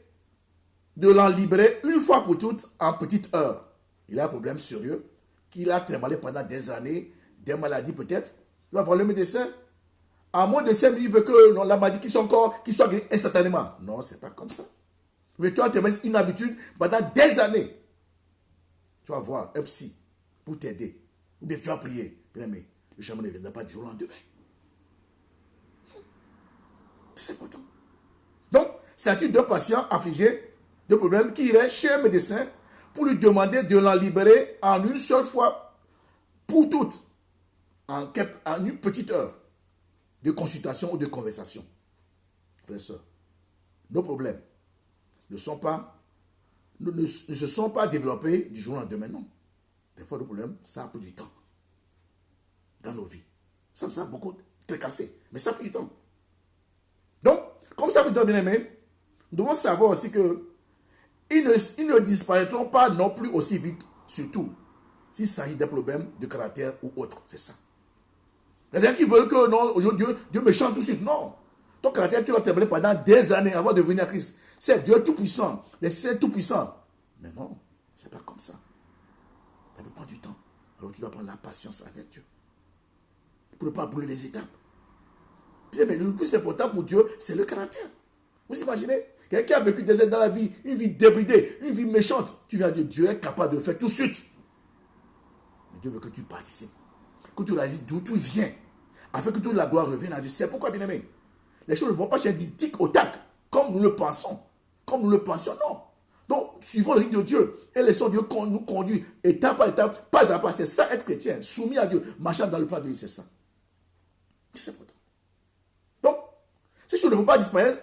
de l'en libérer une fois pour toutes en petite heure. Il a un problème sérieux, qu'il a travaillé pendant des années, des maladies peut-être. Il va voir le médecin. À moins de 5 minutes, il veut que la maladie qui soit guérie instantanément. Non, c'est pas comme ça. Mais toi, tu as une habitude pendant des années. Tu vas voir un psy pour t'aider. Ou bien tu vas prier. Bien aimé, le changement ne viendra pas du jour au lendemain. C'est important. Donc, c'est l'attitude d'un patient affligé de problèmes qui irait chez un médecin pour lui demander de l'en libérer en une seule fois pour toutes, en une petite heure de consultation ou de conversation. Frères et sœurs, nos problèmes ne se sont pas développés du jour au lendemain, non. Des fois, nos problèmes, ça a pris du temps dans nos vies. Ça a beaucoup cassé, mais ça a pris du temps. Donc, comme ça a pris du temps, bien aimé, nous devons savoir aussi que ils ne disparaîtront pas non plus aussi vite, surtout s'il s'agit d'un problème de caractère ou autre. C'est ça. Les gens qui veulent que non, aujourd'hui, Dieu me chante tout de suite. Non. Ton caractère, tu vas t'ébranler pendant des années avant de venir à Christ. C'est Dieu tout-puissant. C'est tout-puissant. Mais non, c'est pas comme ça. Ça peut prendre du temps. Alors tu dois prendre la patience avec Dieu. Pour ne pas brûler les étapes. Bien, mais le plus important pour Dieu, c'est le caractère. Vous imaginez? Quelqu'un qui a vécu des années dans la vie, une vie débridée, une vie méchante. Tu viens de Dieu, est capable de le faire tout de suite. Mais Dieu veut que tu participes. Que tu réalises d'où tu viens. Afin que toute la gloire revienne à Dieu. C'est pourquoi, bien aimé, les choses ne vont pas changer du tic au tac, comme nous le pensons. Comme nous le pensions, non. Donc, suivons le rythme de Dieu. Et laissons Dieu nous conduire étape par étape, pas à pas. C'est ça être chrétien, soumis à Dieu, marchant dans le plan de Dieu, c'est ça. C'est important. Donc, ces choses ne vont pas disparaître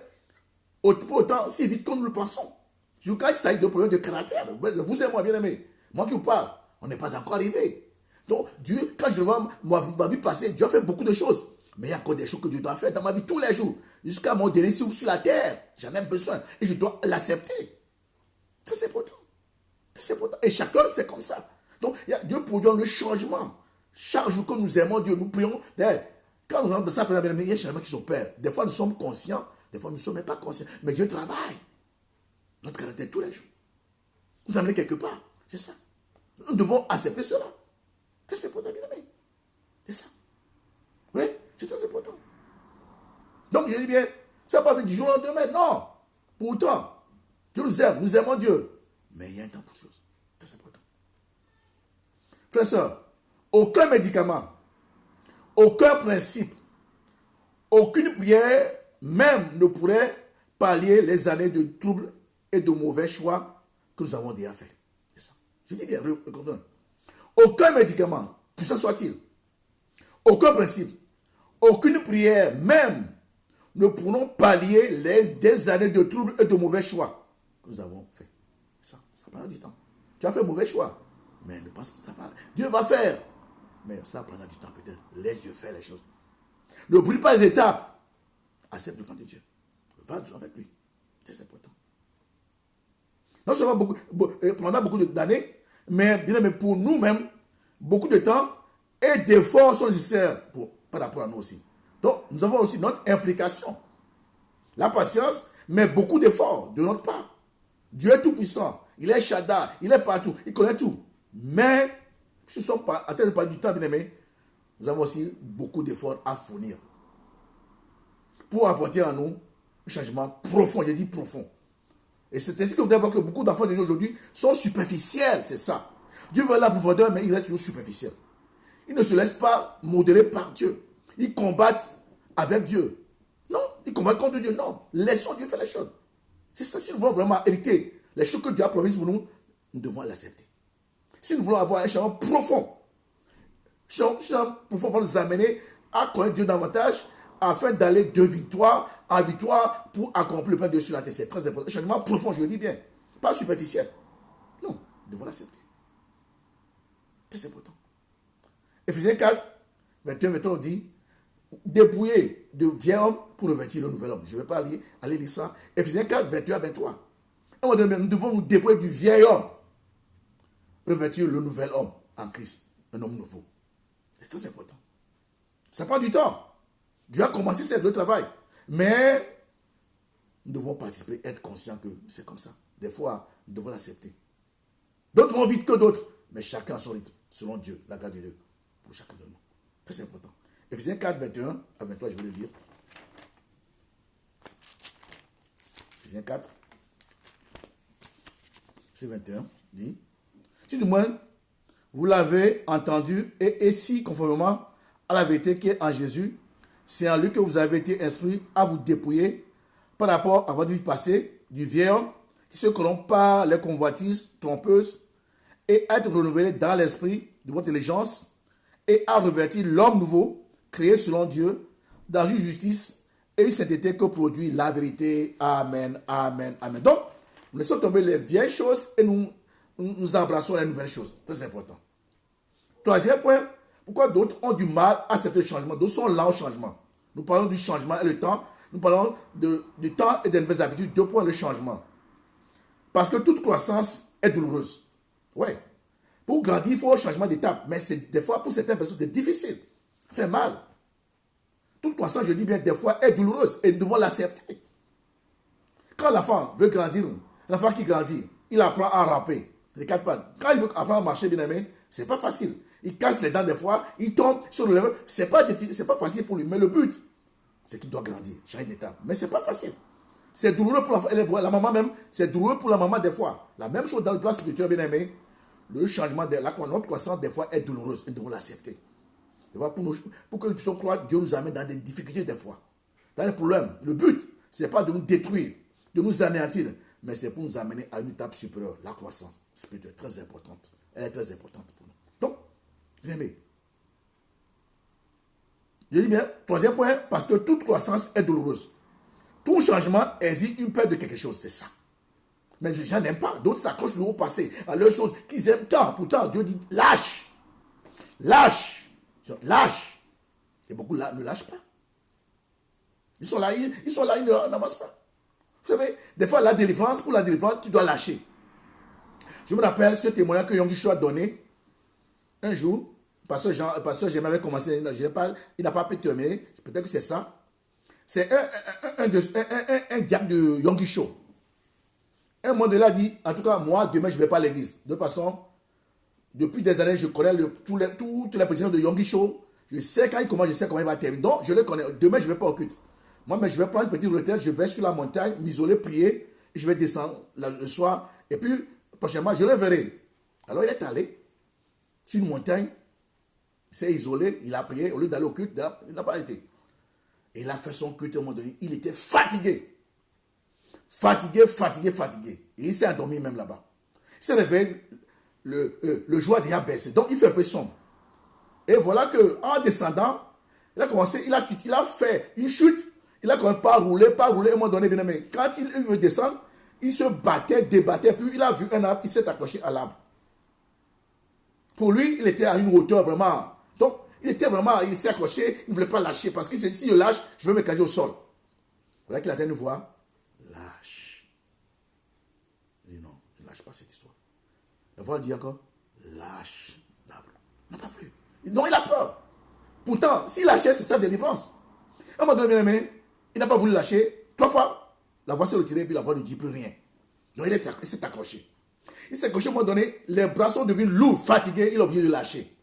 pour autant si vite que nous le pensons. Je vous dis, ça a de problèmes de caractère. Vous et moi, bien aimé. Moi qui vous parle, on n'est pas encore arrivé. Donc, Dieu, quand je vois ma vie passer, Dieu a fait beaucoup de choses. Mais il y a encore des choses que Dieu doit faire dans ma vie tous les jours. Jusqu'à mon dernier souffle sur la terre. J'en ai besoin. Et je dois l'accepter. C'est important. C'est important. Et chacun, c'est comme ça. Donc, Dieu produit le changement. Chaque jour que nous aimons Dieu, nous prions. Quand nous rentrons dans ça, il y a un changement qui s'opère. Des fois, nous sommes conscients. Des fois, nous ne sommes même pas conscients. Mais Dieu travaille. Notre caractère tous les jours. Nous amener quelque part. C'est ça. Nous devons accepter cela. C'est important, bien aimé. C'est ça. Oui, c'est très important. Donc, je dis bien, ça ne va pas du jour au lendemain. Non. Pourtant, Dieu nous aime, nous aimons Dieu. Mais il y a un temps pour tout. C'est important. Frères et sœurs, aucun médicament, aucun principe, aucune prière même ne pourrait pallier les années de troubles et de mauvais choix que nous avons déjà fait. C'est ça. Je dis bien, aucun médicament, puissant soit-il, aucun principe, aucune prière même ne pourront pallier des années de troubles et de mauvais choix que nous avons fait. Ça prendra du temps. Tu as fait un mauvais choix, mais ne pense pas que ça va. Dieu va faire, mais ça prendra du temps peut-être. Laisse Dieu faire les choses. Ne brûle pas les étapes. Accepte le plan de Dieu. Va avec lui. C'est important. Non seulement pendant beaucoup d'années, mais bien mais pour nous-mêmes, beaucoup de temps et d'efforts sont nécessaires par rapport à nous aussi. Donc, nous avons aussi notre implication. La patience met beaucoup d'efforts de notre part. Dieu est tout puissant. Il est Shaddai. Il est partout. Il connaît tout. Mais, si nous sommes en train de parler du temps, bien aimé, nous avons aussi beaucoup d'efforts à fournir pour apporter en nous un changement profond. Je dis profond. Et c'est ainsi que vous allez voir que beaucoup d'enfants de Dieu aujourd'hui sont superficiels. C'est ça. Dieu veut la profondeur, mais il reste toujours superficiel. Ils ne se laissent pas modeler par Dieu. Ils combattent avec Dieu. Non, ils combattent contre Dieu. Non, laissons Dieu faire les choses. C'est ça. Si nous voulons vraiment hériter les choses que Dieu a promises pour nous, nous devons l'accepter. Si nous voulons avoir un changement profond, pour nous amener à connaître Dieu davantage, afin d'aller de victoire en victoire pour accomplir le plan de Dieu sur la terre. C'est très important. Un changement profond, je le dis bien. Pas superficiel. Non, nous devons l'accepter. C'est important. Éphésiens 4, 21, 23, on dit dépouiller de vieil homme pour revêtir le nouvel homme. Je ne vais pas aller lire ça. Éphésiens 4, 21 à 23. Nous devons nous dépouiller du vieil homme, revêtir le nouvel homme en Christ, un homme nouveau. C'est très important. Ça prend du temps. Dieu a commencé ce travail. Mais nous devons participer, être conscients que c'est comme ça. Des fois, nous devons l'accepter. D'autres vont vite que d'autres, mais chacun a son rythme, selon Dieu, la grâce de Dieu, pour chacun de nous. Très important. Éphésiens 4, 21 à 23, je vais le lire. Éphésiens 4, c'est 21, dit, si du moins vous l'avez entendu et si conformément à la vérité qui est en Jésus, c'est en lui que vous avez été instruits à vous dépouiller par rapport à votre vie passée du vieil homme qui se corrompt par les convoitises trompeuses et à être renouvelé dans l'esprit de votre intelligence et à revêtir l'homme nouveau créé selon Dieu dans une justice et une sainteté que produit la vérité. Amen, amen, amen. Donc, nous laissons tomber les vieilles choses et nous embrassons les nouvelles choses. Très important. Troisième point, pourquoi d'autres ont du mal à accepter le changement? D'autres sont là au changement. Nous parlons du changement et le temps. Nous parlons du temps et des nouvelles habitudes. Deux points, le changement. Parce que toute croissance est douloureuse. Oui. Pour grandir, il faut un changement d'étape. Mais des fois, pour certaines personnes, c'est difficile. Ça fait mal. Toute croissance, je dis bien, des fois, est douloureuse. Et nous devons l'accepter. Quand l'enfant veut grandir, l'enfant qui grandit, il apprend à ramper. Les quatre pattes. Quand il veut apprendre à marcher, bien aimé, c'est pas facile. Il casse les dents des fois, il tombe sur le level. C'est pas facile pour lui. Mais le but, c'est qu'il doit grandir, changer d'étape. Mais c'est pas facile. C'est douloureux pour l'enfant. La maman même, c'est douloureux pour la maman des fois. La même chose dans le plan spirituel, bien aimé. Le changement de notre croissance, des fois, est douloureuse. Et nous devons l'accepter. Pour que nous puissions croire, Dieu nous amène dans des difficultés des fois. Dans les problèmes. Le but, ce n'est pas de nous détruire, de nous anéantir, mais c'est pour nous amener à une étape supérieure. La croissance spirituelle est très importante. Elle est très importante pour nous. Donc, bien aimé. Je dis bien, troisième point, parce que toute croissance est douloureuse. Tout changement exige une perte de quelque chose, c'est ça. Mais les gens n'aiment pas. D'autres s'accrochent au passé, à leurs choses qu'ils aiment tant. Pourtant, Dieu dit, lâche. Lâche. Lâche. Et beaucoup ne lâchent pas. Ils sont là, ils n'avancent pas. Vous savez, des fois, pour la délivrance, tu dois lâcher. Je me rappelle ce témoignage que Yonggi Cho a donné un jour. Pasteur Jean m'avait commencé, il n'a pas pu terminer, peut-être que c'est ça. C'est un diable de Yonggi Cho. Un moment de là dit, en tout cas, moi, demain, je ne vais pas à l'église. De toute façon, depuis des années, je connais toutes les positions de Yonggi Cho. Je sais quand il commence, je sais comment il va terminer. Donc, je le connais. Demain, je ne vais pas au culte. Moi, mais je vais prendre une petite retraite, je vais sur la montagne, m'isoler, prier, et je vais descendre le soir. Et puis, prochainement, je le verrai. Alors, il est allé sur une montagne, il s'est isolé, il a prié, au lieu d'aller au culte, il n'a pas été. Et il a fait son culte à un moment donné. Il était fatigué. Fatigué. Et il s'est endormi même là-bas. Il s'est réveillé, le jour a déjà baissé. Donc, il fait un peu sombre. Et voilà qu'en descendant, il a commencé, il a fait une chute. Il a commencé par rouler, à un moment donné, bien aimé. Quand il veut descendre, il se battait, débattait, puis il a vu un arbre, il s'est accroché à l'arbre. Pour lui, il était à une hauteur vraiment. Donc, il s'est accroché, il ne voulait pas lâcher, parce qu'il s'est dit, si je lâche, je vais me caser au sol. Voilà qu'il a tenu une voix, lâche. Il dit non, ne lâche pas cette histoire. La voix dit encore, lâche l'arbre. Il n'a pas voulu. Non, il a peur. Pourtant, s'il lâchait, c'est sa délivrance. À un moment donné, bien aimé, il n'a pas voulu lâcher. 3 fois, la voix s'est retirée, puis la voix ne dit plus rien. Donc il s'est accroché. Il s'est accroché, à un moment donné, les bras sont devenus lourds, fatigués, il a oublié de lâcher.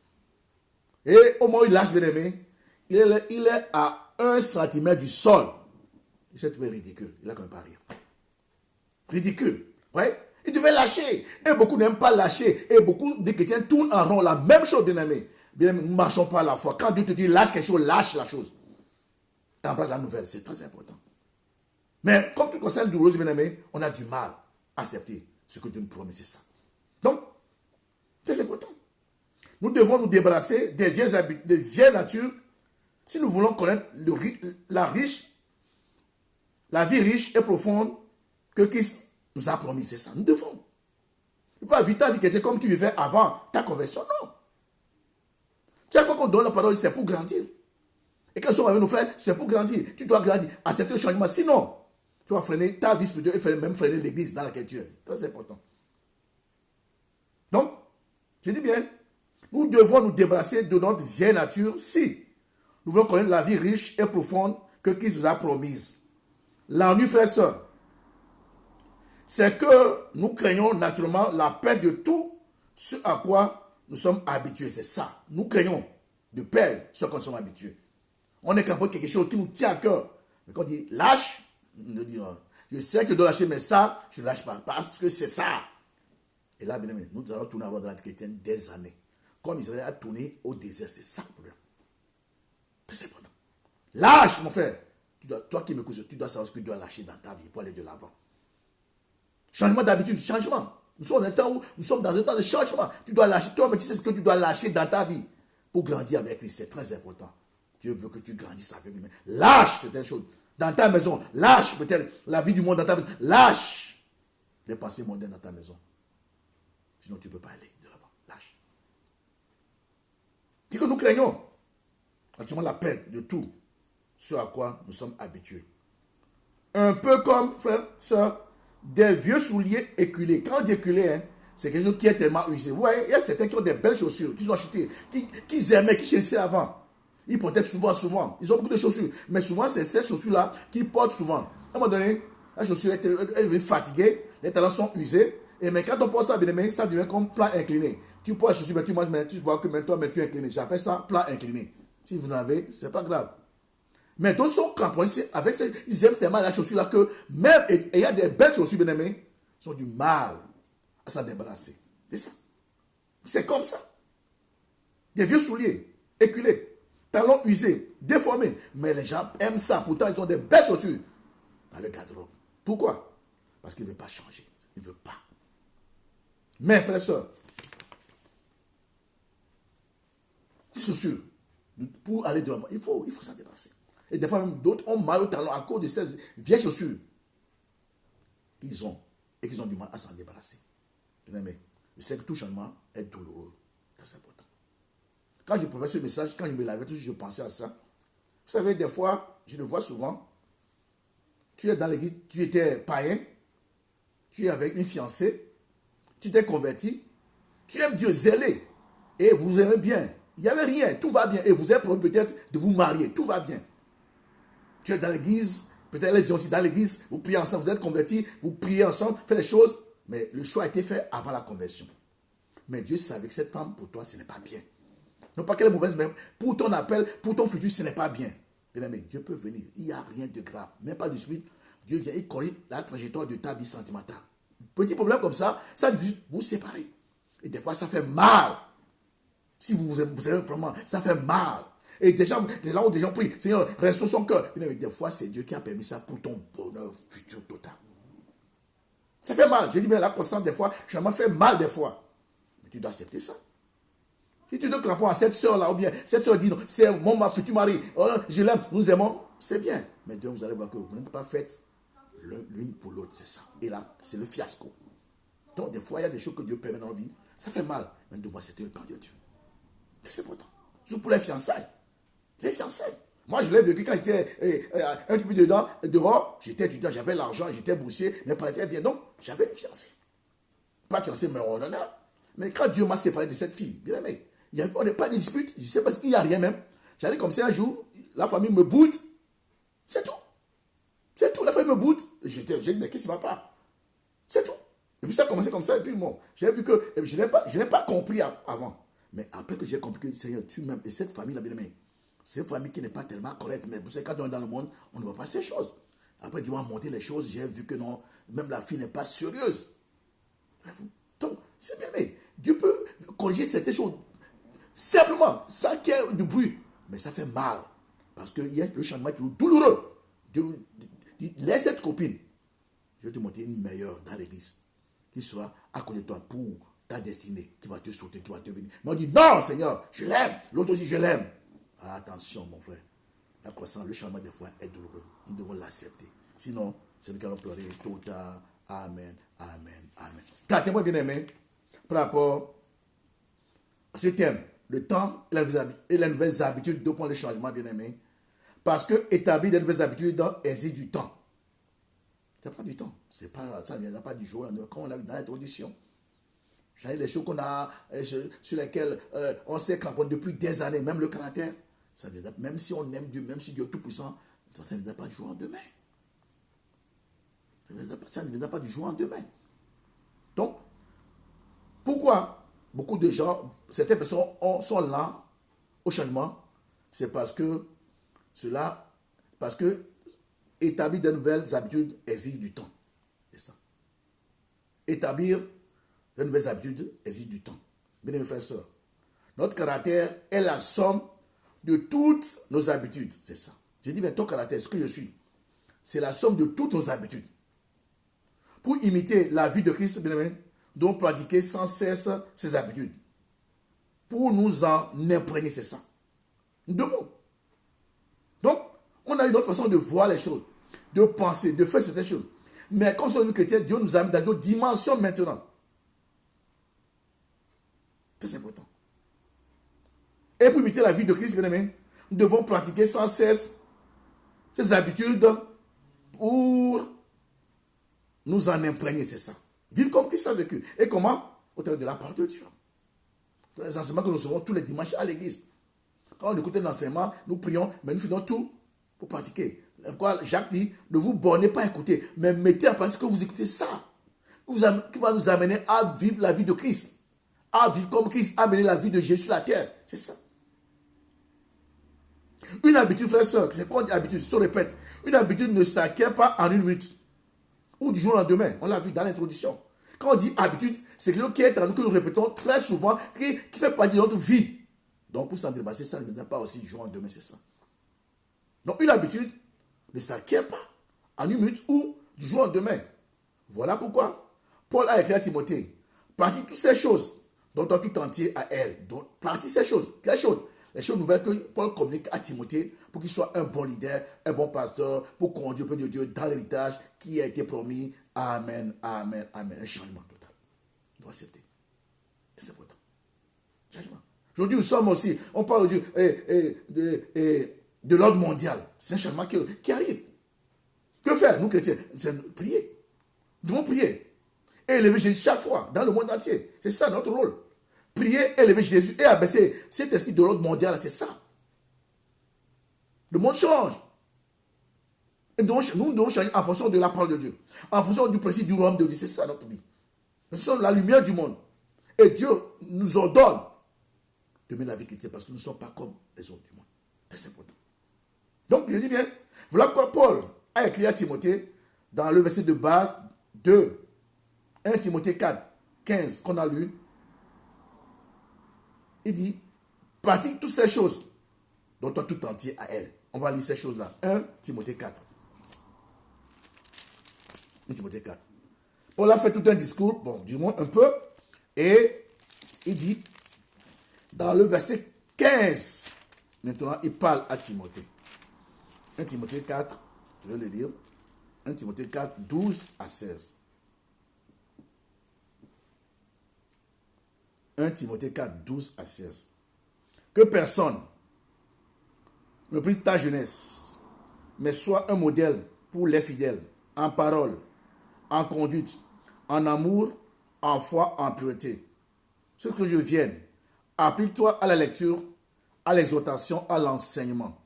Et au moment où il lâche, bien aimé, il est à 1 centimètre du sol. Il s'est trouvé ridicule. Il a quand même pas rire. Ridicule. Ouais. Il devait lâcher. Et beaucoup n'aiment pas lâcher. Et beaucoup de chrétiens tournent en rond. La même chose, bien aimé. Bien aimé, nous ne marchons pas à la foi. Quand Dieu te dit lâche quelque chose, lâche la chose. Embrasse la nouvelle. C'est très important. Mais comme tout concerne douloureuse, bien aimé, on a du mal à accepter ce que Dieu nous promet, c'est ça. Donc, c'est important. Nous devons nous débarrasser des vieilles habitudes, des vieilles natures, si nous voulons connaître la vie riche et profonde que Christ nous a promis, c'est ça. Nous devons. Tu peux pas vivre ta vie qui était comme tu vivais avant ta conversion, non. Chaque fois qu'on donne la parole, c'est pour grandir. Et quand nous sommes avec nos frères, c'est pour grandir. Tu dois grandir, accepter le changement. Sinon, tu vas freiner ta vie spirituelle et même freiner l'église dans laquelle tu es. Très important. Donc, je dis bien, nous devons nous débarrasser de notre vieille nature si nous voulons connaître la vie riche et profonde que Christ nous a promise. L'ennui, frères et sœurs, c'est que nous craignons naturellement la perte de tout ce à quoi nous sommes habitués. C'est ça. Nous craignons de perdre ce qu'on sommes habitués. On est capable de quelque chose qui nous tient à cœur. Mais quand on dit lâche, on dit non. Je sais que je dois lâcher, mais ça, je ne lâche pas parce que c'est ça. Et là, bien aimé, nous allons tourner à voir dans la chrétienne des années. Comme Israël a tourné au désert, c'est ça le problème. C'est important. Lâche, mon frère. Toi qui m'écoutes, tu dois savoir ce que tu dois lâcher dans ta vie pour aller de l'avant. Changement d'habitude, changement. Nous sommes dans un temps de changement. Tu dois lâcher. Toi, mais tu sais ce que tu dois lâcher dans ta vie pour grandir avec lui. C'est très important. Dieu veut que tu grandisses avec lui. Lâche certaines choses. Dans ta maison, lâche peut-être la vie du monde dans ta maison. Lâche les pensées mondaines dans ta maison. Sinon, tu ne peux pas aller de l'avant. Lâche. Dis que nous craignons actuellement la perte de tout ce à quoi nous sommes habitués. Un peu comme, frère, sœur, des vieux souliers éculés. Quand on dit éculé, hein, c'est quelque chose qui est tellement usé. Vous voyez, il y a certains qui ont des belles chaussures, qui sont achetées, qui aimaient, qui chérissaient avant. Ils portaient souvent. Ils ont beaucoup de chaussures. Mais souvent, c'est ces chaussures-là qu'ils portent souvent. À un moment donné, la chaussure est fatiguée, les talons sont usés. Et mais quand on porte ça, ça devient comme plat incliné. Tu portes la chaussure, mais tu manges, mais tu vois que toi, tu es incliné. J'appelle ça plat incliné. Si vous en avez, ce n'est pas grave. Mais d'autres sont cramponnés avec ça. Ils aiment tellement la chaussure-là que même, et il y a des belles chaussures, bien aimées, ils ont du mal à s'en débarrasser. C'est ça. C'est comme ça. Des vieux souliers, éculés, talons usés, déformés. Mais les gens aiment ça. Pourtant, ils ont des belles chaussures dans le garde-robe. Pourquoi? Parce qu'ils ne veulent pas changer. Ils ne veulent pas. Mais, frères et sœurs, les chaussures, pour aller de l'avant, il faut s'en débarrasser. Et des fois, même d'autres ont mal au talon à cause de ces vieilles chaussures qu'ils ont et qu'ils ont du mal à s'en débarrasser. Mais je sais que tout changement est douloureux. C'est important. Quand je préparais ce message, quand je me lavais, je pensais à ça. Vous savez, des fois, je le vois souvent. Tu es dans l'église, tu étais païen, tu es avec une fiancée, tu t'es converti, tu aimes Dieu zélé et vous aimez bien. Il n'y avait rien, tout va bien. Et vous êtes promis peut-être de vous marier, tout va bien. Tu es dans l'église, peut-être elle est aussi dans l'église, vous priez ensemble, vous êtes convertis, vous priez ensemble, faites les choses, mais le choix a été fait avant la conversion. Mais Dieu savait que cette femme, pour toi, ce n'est pas bien. Non pas qu'elle est mauvaise, mais pour ton appel, pour ton futur, ce n'est pas bien. Mais Dieu peut venir, il n'y a rien de grave, même pas de suite. Dieu vient, il corrige la trajectoire de ta vie sentimentale. Petit problème comme ça dit vous séparez. Et des fois, ça fait mal. Si vous aimez vraiment, ça fait mal. Et des gens ont déjà pris, Seigneur, restaure son cœur. Mais des fois, c'est Dieu qui a permis ça pour ton bonheur futur total. Ça fait mal. Je dis bien, la constance, des fois, ça m'a fait mal des fois. Mais tu dois accepter ça. Si tu te crampons à cette soeur-là, ou bien cette soeur dit, non, c'est mon futur mari, oh, je l'aime, nous aimons, c'est bien. Mais Dieu, vous allez voir que vous n'êtes pas faites l'une pour l'autre, c'est ça. Et là, c'est le fiasco. Donc, des fois, il y a des choses que Dieu permet dans la vie. Ça fait mal. Mais de moi, c'était le plan de Dieu. C'est important. Surtout pour les fiançailles. Les fiançailles. Moi, je l'ai vécu quand j'étais un petit peu dehors. J'étais étudiant, j'avais l'argent, j'étais boursier, mais pas très bien. Donc, j'avais une fiancée. Pas fiancée, mais on en a. Mais quand Dieu m'a séparé de cette fille, bien aimé, on n'est pas de dispute. Je sais pas qu'il n'y a rien même. J'allais comme ça un jour, la famille me boude. C'est tout. C'est tout. La famille me boude. J'ai dit, mais qu'est-ce qui ne va pas? C'est tout. Et puis ça a commencé comme ça. Et puis bon, j'ai vu que je n'ai pas compris avant. Mais après que j'ai compris que Seigneur, tu m'aimes. Et cette famille-là, bien aimé, c'est une famille qui n'est pas tellement correcte. Mais vous savez, quand on est dans le monde, on ne voit pas ces choses. Après, Dieu m'a montré les choses. J'ai vu que non, même la fille n'est pas sérieuse. Donc, c'est bien aimé. Dieu peut corriger certaines choses simplement, sans qu'il y ait du bruit. Mais ça fait mal. Parce que le changement est toujours douloureux. Dieu dit, laisse cette copine. Je vais te montrer une meilleure dans l'église. Qui sera à côté de toi pour ta destinée. Qui va te sauter, qui va te bénir. Mais on dit, non Seigneur, je l'aime. L'autre aussi, je l'aime. Ah, attention mon frère. La croissance, le changement des fois est douloureux. Nous devons l'accepter. Sinon, c'est nous qui allons pleurer tôt ou tard. Amen, amen, amen. Quatrièmement, bien aimé, par rapport à ce thème, le temps et les nouvelles habitudes, deux points de changement, bien aimé. Parce que établir de nouvelles habitudes exige du temps. Ça prend du temps. Ça ne viendra pas du jour au lendemain. Comme on l'a vu dans l'introduction. Les choses qu'on a, sur lesquelles on s'est cramponné depuis des années, même le caractère, ça viendra, même si on aime Dieu, même si Dieu est tout puissant, ça ne viendra pas du jour au lendemain. Ça ne viendra pas du jour au lendemain. Donc, pourquoi beaucoup de gens, certaines personnes sont lents au changement? C'est parce que établir de nouvelles habitudes exige du temps. C'est ça. Établir de nouvelles habitudes exige du temps. Bien aimés frères et sœurs, notre caractère est la somme de toutes nos habitudes. C'est ça. J'ai dit, mais ton caractère, ce que je suis, c'est la somme de toutes nos habitudes. Pour imiter la vie de Christ, bien aimé, nous devons pratiquer sans cesse ses habitudes. Pour nous en imprégner, c'est ça. Nous devons. Donc, on a une autre façon de voir les choses, de penser, de faire certaines choses. Mais comme sommes chrétiens, Dieu nous a mis dans d'autres dimensions maintenant. C'est important. Et pour imiter la vie de Christ, bien aimé, nous devons pratiquer sans cesse ces habitudes pour nous en imprégner, c'est ça. Vivre comme Christ a vécu. Et comment? Au travers de la parole de Dieu. Dans les enseignements que nous recevons tous les dimanches à l'église. Quand on écoute l'enseignement, nous prions, mais nous faisons tout pour pratiquer. Jacques dit, ne vous bornez pas à écouter, mais mettez en pratique que vous écoutez ça. Qui va nous amener à vivre la vie de Christ. À vivre comme Christ a mené la vie de Jésus sur la terre. C'est ça. Une habitude, frère et soeur, c'est quoi une habitude? Je te répète, une habitude ne s'acquiert pas en une minute. Ou du jour au lendemain. On l'a vu dans l'introduction. Quand on dit habitude, c'est quelque chose qui est en nous, que nous répétons très souvent, qui fait partie de notre vie. Donc pour s'en dépasser, ça ne vient pas aussi du jour au lendemain, c'est ça. Donc une habitude ne s'acquiert pas en une minute ou du jour au lendemain. Voilà pourquoi Paul a écrit à Timothée, pratique toutes ces choses, dont tout entier à elle. Donc pratique ces choses. Quelles choses? Les choses nouvelles que Paul communique à Timothée pour qu'il soit un bon leader, un bon pasteur, pour conduire le peuple de Dieu dans l'héritage qui a été promis. Amen, amen, amen. Un changement total. On doit accepter. C'est important. Changement. Aujourd'hui, nous sommes aussi, on parle de l'ordre mondial. C'est un changement qui arrive. Que faire, nous chrétiens? C'est prier. Nous devons prier. Et élever Jésus chaque fois, dans le monde entier. C'est ça notre rôle. Prier, élever Jésus et abaisser cet esprit de l'ordre mondial, c'est ça. Le monde change. Et nous devons changer en fonction de la parole de Dieu. En fonction du principe du royaume de Dieu. C'est ça notre vie. Nous sommes la lumière du monde. Et Dieu nous ordonne de mener la vie chrétienne parce que nous ne sommes pas comme les autres du monde. C'est important. Donc, je dis bien, voilà pourquoi Paul a écrit à Timothée dans le verset de base de 1 Timothée 4, 15 qu'on a lu. Il dit, pratique toutes ces choses, dont toi tout entier à elle. On va lire ces choses-là. 1 Timothée 4. 1 Timothée 4. Paul a fait tout un discours, bon, du moins un peu, et il dit, dans le verset 15, maintenant, il parle à Timothée. 1 Timothée 4, je vais le dire. 1 Timothée 4, 12 à 16. 1 Timothée 4, 12 à 16. Que personne ne prise ta jeunesse, mais sois un modèle pour les fidèles, en parole, en conduite, en amour, en foi, en pureté. Ce que je vienne, applique-toi à la lecture, à l'exhortation, à l'enseignement.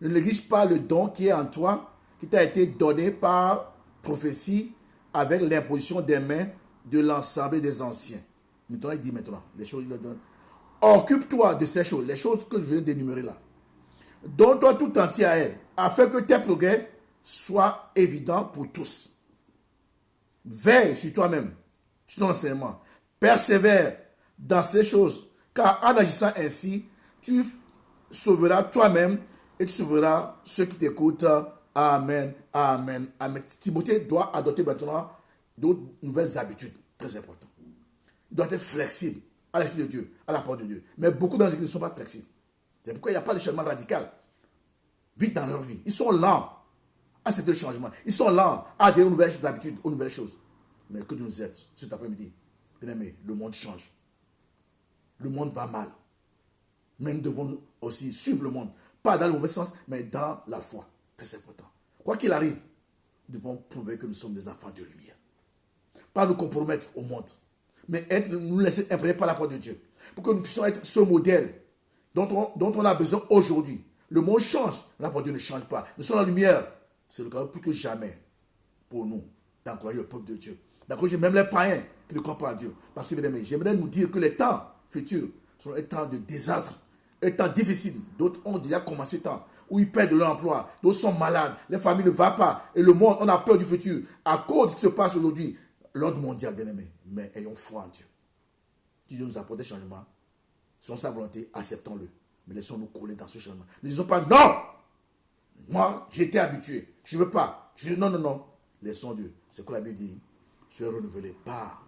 Ne néglige pas le don qui est en toi, qui t'a été donné par prophétie avec l'imposition des mains de l'ensemble des anciens. Maintenant, il dit maintenant, les choses, il leur donne. Occupe-toi de ces choses, les choses que je viens d'énumérer là. Donne-toi tout entier à elle, afin que tes progrès soient évidents pour tous. Veille sur toi-même, sur ton enseignement. Persévère dans ces choses, car en agissant ainsi, tu sauveras toi-même et tu sauveras ceux qui t'écoutent. Amen, amen, amen. Timothée doit adopter maintenant d'autres nouvelles habitudes, très importantes. Il doit être flexible à l'esprit de Dieu, à la parole de Dieu. Mais beaucoup dans les églises ne sont pas flexibles. C'est pourquoi il n'y a pas de changement radical. Vite dans leur vie. Ils sont lents à ce changement. Ils sont lents à adhérer aux nouvelles habitudes, aux nouvelles choses. Mais que Dieu nous aide cet après-midi. Bien aimé, le monde change. Le monde va mal. Mais nous devons aussi suivre le monde. Pas dans le mauvais sens, mais dans la foi. Très important. Quoi qu'il arrive, nous devons prouver que nous sommes des enfants de lumière. Pas nous compromettre au monde, mais nous laisser imprégner par la parole de Dieu. Pour que nous puissions être ce modèle dont on a besoin aujourd'hui. Le monde change, la parole de Dieu ne change pas. Nous sommes la lumière. C'est le cas plus que jamais pour nous d'encourager le peuple de Dieu. D'encourager même les païens qui ne croient pas à Dieu. Parce que, bien aimé, j'aimerais nous dire que les temps futurs sont des temps de désastre, des temps difficiles. D'autres ont déjà commencé le temps où ils perdent leur emploi, d'autres sont malades, les familles ne vont pas. Et le monde, on a peur du futur. À cause de ce qui se passe aujourd'hui, l'ordre mondial, bien aimé. Mais ayons foi en Dieu. Si Dieu nous apporte des changements, selon sa volonté, acceptons-le. Mais laissons-nous couler dans ce changement. Ne disons pas non. Moi, j'étais habitué. Je ne veux pas. Non, non, non. Laissons Dieu. C'est quoi la Bible dit? Soyez renouvelés par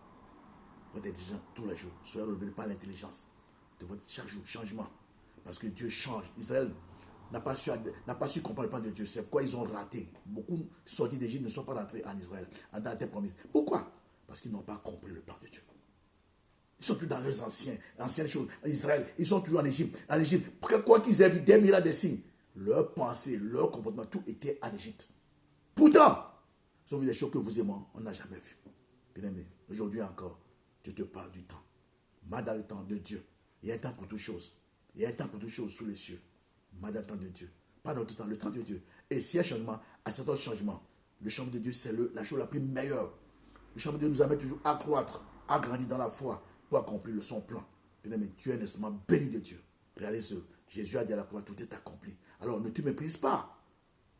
votre intelligence tous les jours. Soyez renouvelés par l'intelligence de votre chaque jour. Changement. Parce que Dieu change. Israël n'a pas su comprendre le plan de Dieu. C'est pourquoi ils ont raté. Beaucoup sortis d'Égypte ne sont pas rentrés en Israël, dans la terre promise. Pourquoi? Parce qu'ils n'ont pas compris le plan de Dieu. Ils sont tous dans leurs anciennes choses. En Israël, ils sont toujours en Égypte. En Égypte, quoi qu'ils aient vu, des miracles, des signes, leur pensée, leur comportement, tout était en Égypte. Pourtant, ce sont des choses que vous et moi, on n'a jamais vues. Bien aimé, aujourd'hui encore, Dieu te parle du temps. Mais dans le temps de Dieu, il y a un temps pour toutes choses. Il y a un temps pour toutes choses sous les cieux. Mais dans le temps de Dieu. Pas notre temps, le temps de Dieu. Et s'il y a un changement, à certains changements, le changement de Dieu, c'est la chose la plus meilleure. Le changement de Dieu nous amène toujours à croître, à grandir dans la foi, pour accomplir son plan. Bien aimé, tu es nécessairement béni de Dieu. Réalise-le. Jésus a dit à la croix, tout est accompli. Alors ne te méprises pas.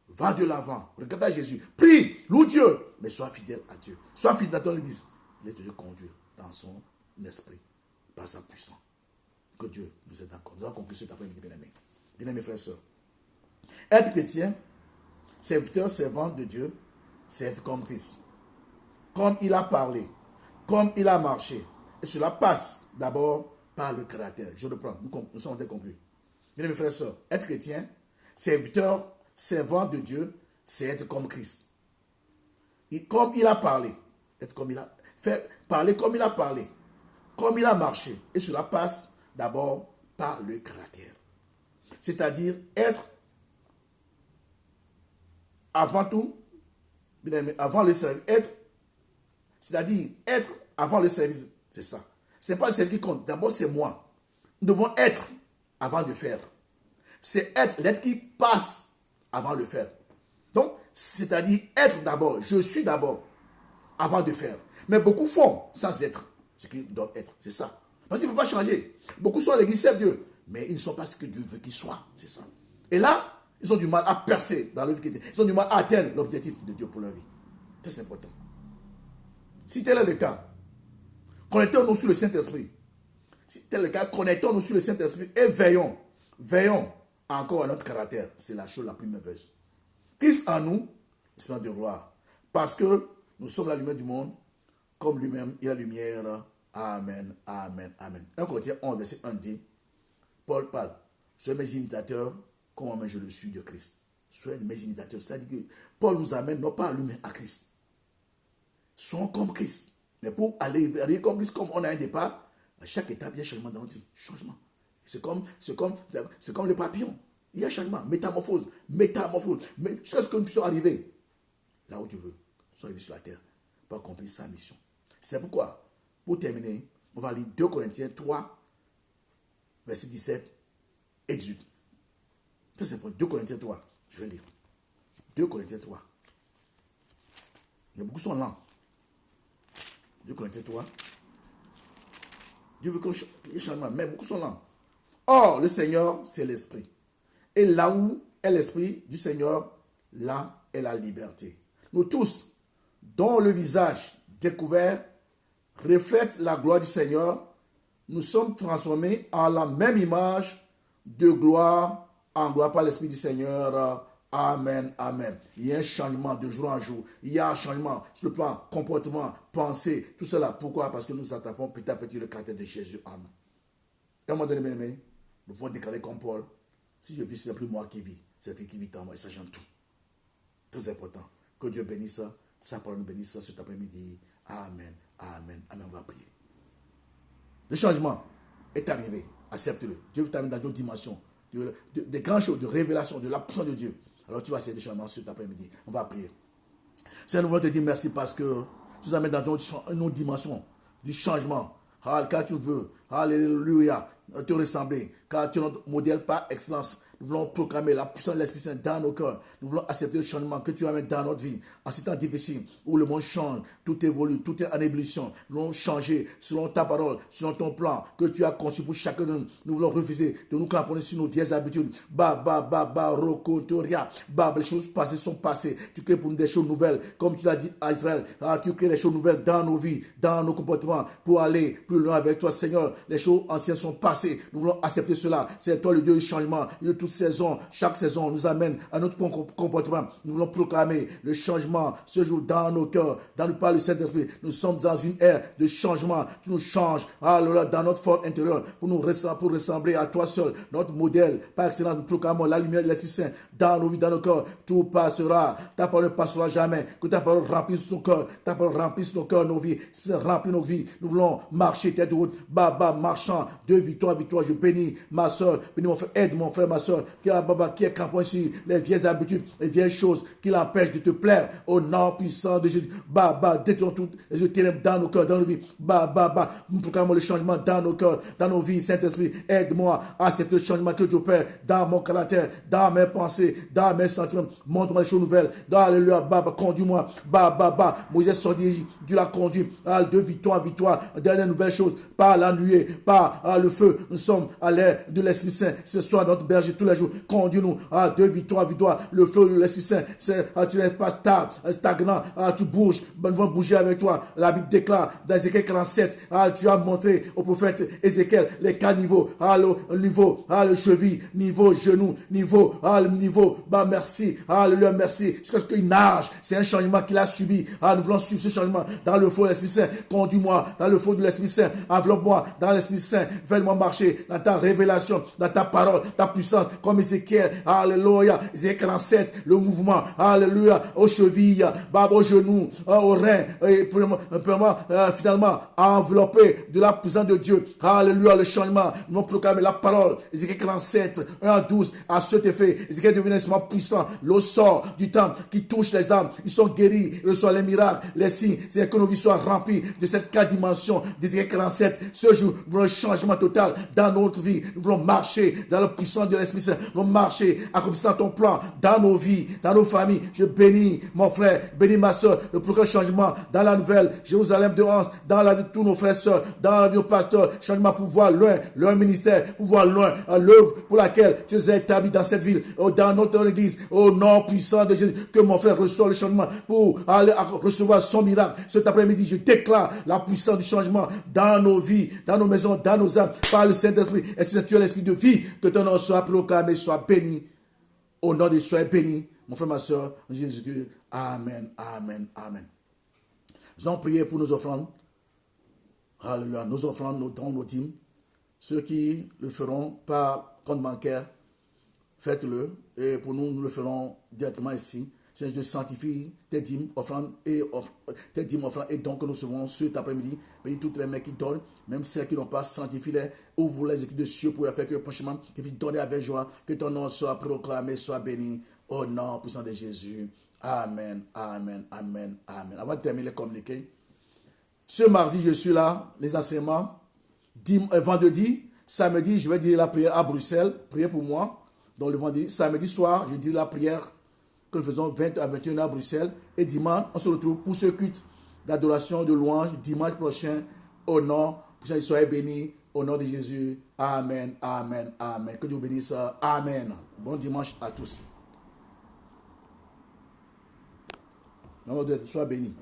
Va de l'avant. Regarde à Jésus. Prie, loue Dieu. Mais sois fidèle à Dieu. Sois fidèle à ton Église. Laisse Dieu conduire dans son esprit, par sa puissance. Que Dieu nous aide encore. Nous allons conclure cet après-midi, bien aimé. Bien aimé frères et sœurs. Être chrétien, serviteur, servant de Dieu, c'est être comme Christ. Comme il a parlé, comme il a marché. Et cela passe d'abord par le caractère. Je le prends. Nous sommes en train de conclure. Bien aimé frères et sœurs, être chrétien, serviteur, servant de Dieu, c'est être comme Christ. Et comme il a parlé, être comme il a fait, parler comme il a parlé, comme il a marché. Et cela passe d'abord par le caractère. C'est-à-dire être avant tout, bien aimé, avant le service, c'est-à-dire être avant le service, c'est ça. Ce n'est pas le service qui compte. D'abord, c'est moi. Nous devons être avant de faire. C'est être l'être qui passe avant de faire. Donc, c'est-à-dire être d'abord. Je suis d'abord avant de faire. Mais beaucoup font sans être ce qu'ils doivent être. C'est ça. Parce qu'ils ne peuvent pas changer. Beaucoup sont à l'église, servent Dieu. Mais ils ne sont pas ce que Dieu veut qu'ils soient. C'est ça. Et là, ils ont du mal à percer dans leur vie. Ils ont du mal à atteindre l'objectif de Dieu pour leur vie. C'est important. Si tel est le cas, connectons-nous sur le Saint-Esprit. Si tel est le cas, connectons-nous sur le Saint-Esprit et veillons. Veillons encore à notre caractère. C'est la chose la plus merveilleuse. Christ en nous, espérance de gloire. Parce que nous sommes la lumière du monde, comme lui-même, il est la lumière. Amen, amen, amen. 1 Corinthiens 11, verset 1 dit, Paul parle, soyez mes imitateurs, comme moi-même je le suis de Christ. Soyez mes imitateurs. C'est-à-dire que Paul nous amène non pas à lui, mais à Christ. Soyons comme Christ. Mais pour aller comme Christ, comme on a un départ, à chaque étape, il y a changement dans notre vie. Changement. C'est comme les papillons. Il y a changement, métamorphose. Mais jusqu'à ce que nous puissions arriver là où tu veux. Nous sommes arrivés sur la terre pour accomplir sa mission. C'est pourquoi, pour terminer, on va lire 2 Corinthiens 3, verset 17 et 18. Ça, c'est pour 2 Corinthiens 3. Je vais lire. 2 Corinthiens 3. Mais beaucoup sont lents. 2 Corinthiens 3. Dieu veut qu'on change, mais beaucoup sont lents. Or, le Seigneur, c'est l'Esprit. Et là où est l'Esprit du Seigneur, là est la liberté. Nous tous, dont le visage découvert reflète la gloire du Seigneur, nous sommes transformés en la même image de gloire en gloire par l'Esprit du Seigneur. Amen, amen. Il y a un changement de jour en jour. Il y a un changement sur le plan comportement, pensée, tout cela. Pourquoi? Parce que nous attrapons petit à petit le caractère de Jésus en nous. Et à un moment donné, bien aimé, nous pouvons déclarer comme Paul, si je vis, ce n'est plus moi qui vis, c'est lui qui vit en moi. Et ça change tout. Très important. Que Dieu bénisse sa parole, nous bénisse cet après-midi. Amen, amen, amen. On va prier. Le changement est arrivé. Accepte-le. Dieu t'amène dans une dimension des grandes choses, de révélation, de la puissance de Dieu. Alors tu vas essayer de changer cet après-midi. On va prier. Seigneur, nous voulons te dire merci parce que tu nous amènes dans une autre dimension du changement. Car tu veux, alléluia, te ressembler. Car tu es notre modèle par excellence. Nous voulons proclamer la puissance de l'Esprit Saint dans nos cœurs. Nous voulons accepter le changement que tu amènes dans notre vie. En ces temps difficiles où le monde change, tout évolue, tout est en ébullition. Nous voulons changer selon ta parole, selon ton plan que tu as conçu pour chacun de nous. Nous voulons refuser de nous cramponner sur nos vieilles habitudes. Rokotoria. Les choses passées sont passées. Tu crées pour nous des choses nouvelles. Comme tu l'as dit à Israël, tu crées les choses nouvelles dans nos vies, dans nos comportements pour aller plus loin avec toi, Seigneur. Les choses anciennes sont passées. Nous voulons accepter cela. C'est toi le Dieu du changement, de toute saison. Chaque saison nous amène à notre comportement. Nous voulons proclamer le changement ce jour dans nos cœurs, par le Saint-Esprit. Nous sommes dans une ère de changement. Tu nous changes dans notre fort intérieur pour ressembler à toi seul, notre modèle. Par excellence, nous proclamons la lumière de l'Esprit Saint dans nos vies, dans nos cœurs. Tout passera. Ta parole ne passera jamais. Que ta parole remplisse ton cœur. Ta parole remplisse nos cœurs, nos vies. Remplis nos vies. Nous voulons marcher tête haute. Marchant de victoire en victoire. Je bénis ma soeur. Bénis mon frère. Aide mon frère, ma soeur. Qui est crampon ici. Les vieilles habitudes, les vieilles choses qui l'empêchent de te plaire. Au nom puissant de Jésus. Détruis toutes les ténèbres dans nos cœurs, dans nos vies. Nous proclamons le changement dans nos cœurs, dans nos vies. Saint-Esprit, aide-moi à accepter le changement que tu opères dans mon caractère, dans mes pensées, dans mes sentiments. Montre-moi les choses nouvelles. Alléluia. Conduis-moi. Moïse sort d'Égypte. Dieu l'a conduit de victoire en victoire. Dernière nouvelle chose. Par la nuée, par le feu. Nous sommes à l'ère de l'Esprit Saint. Ce soit notre berger tous les jours. Conduis-nous de victoire en victoire. Le feu de l'Esprit Saint. Tu n'es pas stagnant. Tu bouges. Nous allons bouger avec toi. La Bible déclare dans Ézéchiel 47. Tu as montré au prophète Ézéchiel les 4 niveaux. Le niveau, le cheville, niveau, genou, niveau, merci. Alléluia, merci. Jusqu'à ce qu'il nage. C'est un changement qu'il a subi. Nous voulons suivre ce changement dans le feu de l'Esprit Saint. Conduis-moi dans le feu de l'Esprit Saint. Enveloppe-moi dans l'Esprit Saint. Fais-moi marcher dans ta révélation, dans ta parole, ta puissance, comme Ézéchiel. Alléluia. Ézéchiel 47, le mouvement. Alléluia. Aux chevilles, aux genoux, aux reins. Et finalement, enveloppé de la puissance de Dieu. Alléluia. Le changement. Nous allons proclamer la parole. Ézéchiel 47, 1 à 12. À cet effet, Ézéchiel devient extrêmement puissant. L'eau sort du temple qui touche les âmes. Ils sont guéris. Ils reçoivent les miracles, les signes. C'est que nos vies soient remplies de cette 4 dimensions d'Ézéchiel 47. Ce jour, nous voulons un changement total dans notre vie. Nous voulons marcher dans la puissance de l'Esprit Saint. Nous voulons marcher accomplissant ton plan dans nos vies, dans nos familles. Je bénis mon frère, bénis ma soeur. Le plus grand changement dans la nouvelle Jérusalem de Hans, dans la vie de tous nos frères et sœurs, dans la vie de pasteurs. Changement pour voir loin leur ministère, pour voir loin l'œuvre pour laquelle tu es établi dans cette ville, dans notre église. Au nom puissant de Jésus, que mon frère reçoive le changement pour aller recevoir son miracle. Cet après-midi, je déclare la puissance du changement dans nos vies, dans nos maisons, dans nos âmes, par le Saint-Esprit. Esprit, tu es l'esprit de vie, que ton nom soit proclamé, soit béni. Au nom de Dieu, sois béni. Mon frère, ma soeur, en Jésus-Christ. Amen, amen, amen. Nous allons prier pour nos offrandes. Alléluia. Nos offrandes, nos dons, nos dîmes. Ceux qui le feront par compte bancaire, faites-le. Et pour nous, nous le ferons directement ici. C'est de sanctifier tes dîmes, offrandes et dons que nous recevons cet après-midi. Bénis toutes les mains qui donnent, même celles qui n'ont pas sanctifié, ouvre les écrits de cieux pour faire que le prochainement, et puis donner avec joie, que ton nom soit proclamé, soit béni. Au nom puissant de Jésus. Amen, amen, amen, amen. Avant de terminer les communiqués, ce mardi, je suis là, les enseignements. Vendredi, Samedi, je vais dire la prière à Bruxelles. Priez pour moi. Donc le vendredi, samedi soir, je dis la prière que nous faisons 20 à 21 à Bruxelles. Et dimanche, on se retrouve pour ce culte d'adoration, de louange, dimanche prochain, au nom, que soyez bénis, au nom de Jésus. Amen, amen, amen. Que Dieu vous bénisse. Amen. Bon dimanche à tous. Sois béni.